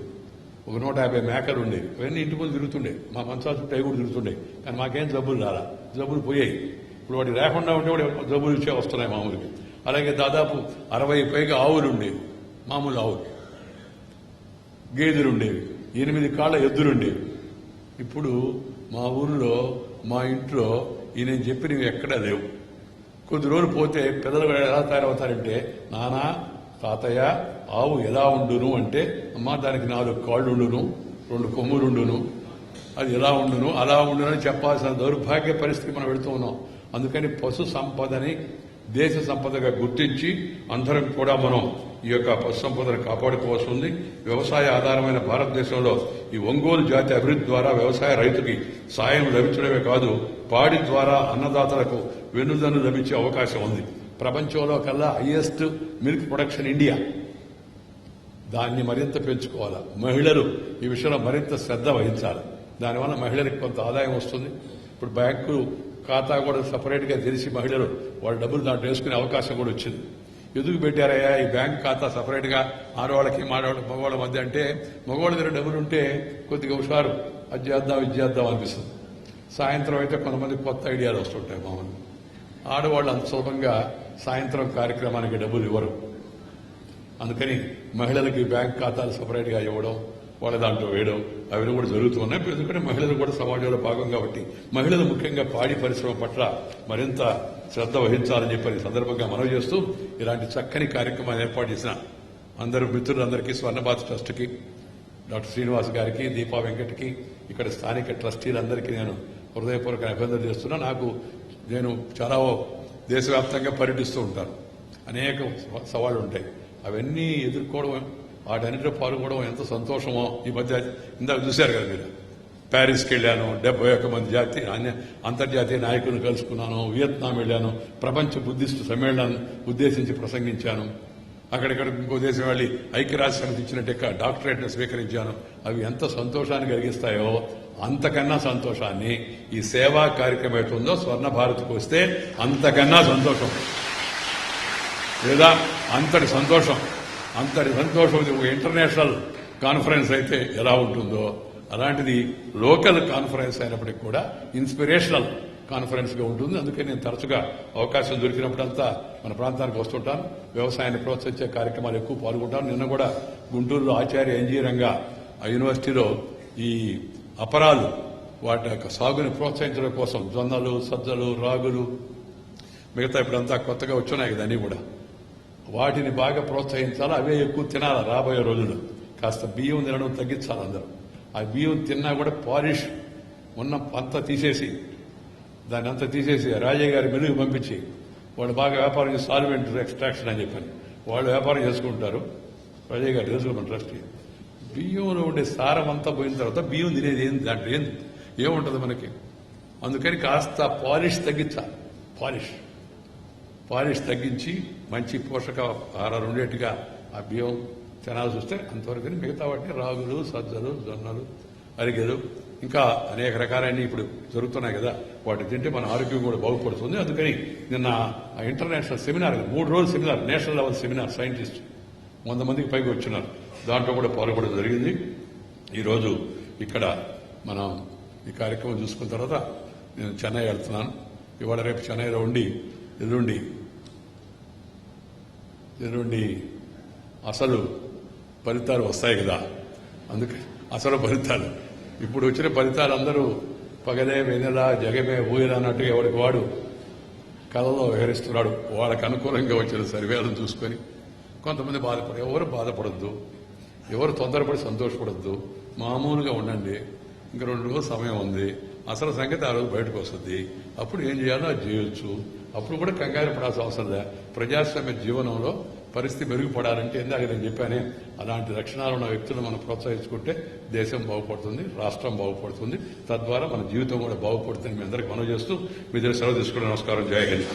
ఒక 150 మేకలు ఉండేవి. అవన్నీ ఇంటి ముందు తిరుగుతుండే, మా మంచాల చుట్టూ అవి కూడా తిరుగుతుండే. కానీ మాకేం జబ్బులు రాలా, జబ్బులు పోయాయి. ఇప్పుడు వాటి లేకుండా ఉంటే కూడా జబ్బులు వస్తున్నాయి మామూలుగా. అలాగే దాదాపు 60 పైగా ఆవులు ఉండేవి, మామూలు ఆవులు. గేదెలుండేవి, 8 కాళ్ళ ఎద్దులుండేవి. ఇప్పుడు మా ఊరిలో మా ఇంట్లో ఈ నేను చెప్పినవి ఎక్కడా లేవు. కొద్ది రోజులు పోతే పిల్లలు ఎలా తయారవుతారంటే, నానా తాతయ్య ఆవు ఎలా ఉండును అంటే, అమ్మా దానికి 4 కాళ్ళు ఉండును, 2 కొమ్ములు ఉండును, అది ఎలా ఉండును అలా ఉండును అని చెప్పాల్సిన దౌర్భాగ్య పరిస్థితి మనం వెళుతూ ఉన్నాం. అందుకని పశు సంపదని దేశ సంపదగా గుర్తించి అందరం కూడా మనం ఈ యొక్క పశు సంపదను కాపాడుకోవాల్సి ఉంది. వ్యవసాయ ఆధారమైన భారతదేశంలో ఈ ఒంగోలు జాతి అభివృద్ధి ద్వారా వ్యవసాయ రైతుకి సాయం లభించడమే కాదు, పాడి ద్వారా అన్నదాతలకు వెన్నుదన్ను లభించే అవకాశం ఉంది. ప్రపంచంలో కల్లా హైయెస్ట్ మిల్క్ ప్రొడక్షన్ ఇండియా. దాన్ని మరింత పెంచుకోవాలి. మహిళలు ఈ విషయంలో మరింత శ్రద్ధ వహించాలి. దానివల్ల మహిళలకు కొంత ఆదాయం వస్తుంది. ఇప్పుడు బ్యాంకు ఖాతా కూడా సపరేట్ గా తెరిచి మహిళలు వాళ్ళ డబ్బులు దాంట్లో వేసుకునే అవకాశం కూడా వచ్చింది. ఎందుకు పెట్టారయ్యా ఈ బ్యాంక్ ఖాతా సపరేట్ గా ఆడవాళ్ళకి మగవాళ్ళ మధ్య అంటే, మగవాళ్ళ దగ్గర డబ్బులు ఉంటే కొద్దిగా హుషారు, అది చేద్దాం ఇది చేద్దాం అనిపిస్తుంది. సాయంత్రం అయితే కొంతమంది కొత్త ఐడియాలు వస్తుంటాయి. మామూలు ఆడవాళ్ళు అంత సులభంగా సాయంత్రం కార్యక్రమానికి డబ్బులు ఇవ్వరు. అందుకని మహిళలకి బ్యాంక్ ఖాతాలు సపరేట్ గా ఇవ్వడం, వాళ్ళ దాంట్లో వేయడం అవి కూడా జరుగుతున్నాయి. ఎందుకంటే మహిళలు కూడా సమాజంలో భాగం కాబట్టి మహిళలు ముఖ్యంగా పాడి పరిశ్రమ పట్ల మరింత శ్రద్ధ వహించాలని చెప్పి సందర్భంగా మనవి చేస్తూ, ఇలాంటి చక్కని కార్యక్రమాన్ని ఏర్పాటు చేసిన అందరూ మిత్రులందరికీ, స్వర్ణభారత్ ట్రస్ట్కి, డాక్టర్ శ్రీనివాస్ గారికి, దీపా వెంకట్కి, ఇక్కడ స్థానిక ట్రస్టీలందరికీ నేను హృదయపూర్వక అభినందనలు చేస్తున్నా. నేను చాలా దేశవ్యాప్తంగా పర్యటిస్తూ ఉంటాను. అనేక సవాళ్లు ఉంటాయి, అవన్నీ ఎదుర్కోవడం, వాటన్నిటిలో పాల్గొనడం ఎంత సంతోషమో. ఈ మధ్య ఇందాక చూశారు కదా మీరు, ప్యారిస్కి వెళ్ళాను, 71 మంది అంతర్జాతీయ నాయకులను కలుసుకున్నాను. వియత్నాం వెళ్ళాను, ప్రపంచ బుద్ధిస్టు సమ్మేళనాన్ని ఉద్దేశించి ప్రసంగించాను. అక్కడిక్కడ ఇంకో దేశం వెళ్లి ఐక్యరాజ్య సమితి ఇచ్చినట్టు డాక్టరేట్ను స్వీకరించాను. అవి ఎంత సంతోషాన్ని కలిగిస్తాయో అంతకన్నా సంతోషాన్ని ఈ సేవా కార్యక్రమం అవుతుందో స్వర్ణ భారత్కు వస్తే అంతకన్నా సంతోషం లేదా అంతటి సంతోషం ఒక ఇంటర్నేషనల్ కాన్ఫరెన్స్ అయితే ఎలా ఉంటుందో అలాంటిది లోకల్ కాన్ఫరెన్స్ అయినప్పటికీ కూడా ఇన్స్పిరేషనల్ కాన్ఫరెన్స్ గా ఉంటుంది. అందుకే నేను తరచుగా అవకాశం దొరికినప్పుడంతా మన ప్రాంతానికి వస్తుంటాను. వ్యవసాయాన్ని ప్రోత్సహించే కార్యక్రమాలు ఎక్కువ పాల్గొంటాను. నిన్న కూడా గుంటూరులో ఆచార్య ఎన్జీ రంగా ఆ యూనివర్సిటీలో ఈ అపరాలు వాటి యొక్క సాగుని ప్రోత్సహించడం కోసం జొన్నలు, సజ్జలు, రాగులు, మిగతా ఇప్పుడంతా కొత్తగా వచ్చున్నాయి కదా అన్నీ కూడా, వాటిని బాగా ప్రోత్సహించాలి. అవే ఎక్కువ తినాలి. రాబోయే రోజుల్లో కాస్త బియ్యం తినడం తగ్గించాలి అందరూ. ఆ బియ్యం తిన్నా కూడా పాలిష్ ఉన్న అంతా తీసేసి, దాన్ని అంతా తీసేసి రాజయ్య గారి మెలుగు పంపించి వాళ్ళు బాగా వ్యాపారం చేసి సాల్వెంట్ ఎక్స్ట్రాక్షన్ అని చెప్పని వాళ్ళు వ్యాపారం చేసుకుంటారు. రాజయ్య గారు తెలుసు మన ట్రస్టీ. బియ్యంలో ఉండే సారం అంతా పోయిన తర్వాత బియ్యం తినేది ఏంది, దాంట్లో ఏముంటుంది మనకి. అందుకని కాస్త పాలిష్ తగ్గించాలి. పాలిష్ తగ్గించి మంచి పోషకాహారాలు ఉండేట్టుగా ఆ బియ్యం తినాల్సి వస్తే అంతవరకు మిగతా వాటిని రాగులు, సజ్జలు, జొన్నలు, అరిగెలు, ఇంకా అనేక రకాలైన ఇప్పుడు జరుగుతున్నాయి కదా, వాటి తింటే మన ఆరోగ్యం కూడా బాగుపడుతుంది. అందుకని నిన్న ఇంటర్నేషనల్ సెమినార్, 3 రోజుల seminar, national level seminar, scientist 100 మందికి పైకి వచ్చినారు. దాంట్లో కూడా పాల్గొనడం జరిగింది. ఈరోజు ఇక్కడ మనం ఈ కార్యక్రమం చూసుకున్న తర్వాత నేను చెన్నై వెళ్తున్నాను. ఇవాళ రేపు చెన్నైలో ఉండి ఎల్లుండి అసలు ఫలితాలు వస్తాయి కదా, అందుకే అసలు ఫలితాలు ఇప్పుడు వచ్చిన ఫలితాలు అందరూ పగలే వెనెల జగమే ఊయల అన్నట్టుగా ఎవరికి వాడు కళలో విహరిస్తున్నాడు. వాళ్ళకు అనుకూలంగా వచ్చిన సర్వేలను చూసుకొని కొంతమంది ఎవరు బాధపడద్దు, ఎవరు తొందరపడి సంతోషపడద్దు, మామూలుగా ఉండండి. ఇంకా 2 రోజులు సమయం ఉంది. అసలు సంగతి ఆ రోజు బయటకు వస్తుంది. అప్పుడు ఏం చేయాలో అది చేయొచ్చు. అప్పుడు కూడా కంగారు పడాల్సిన అవసరం లేదు. ప్రజాస్వామ్య జీవనంలో పరిస్థితి మెరుగుపడాలంటే ఇందాక నేను చెప్పానే, అలాంటి లక్షణాలు ఉన్న వ్యక్తులను మనం ప్రోత్సహించుకుంటే దేశం బాగుపడుతుంది, రాష్ట్రం బాగుపడుతుంది, తద్వారా మన జీవితం కూడా బాగుపడుతుంది. మీ అందరికీ మనవి చేస్తూ మీ దగ్గర సెలవు తీసుకుని నమస్కారం. జై హింద్.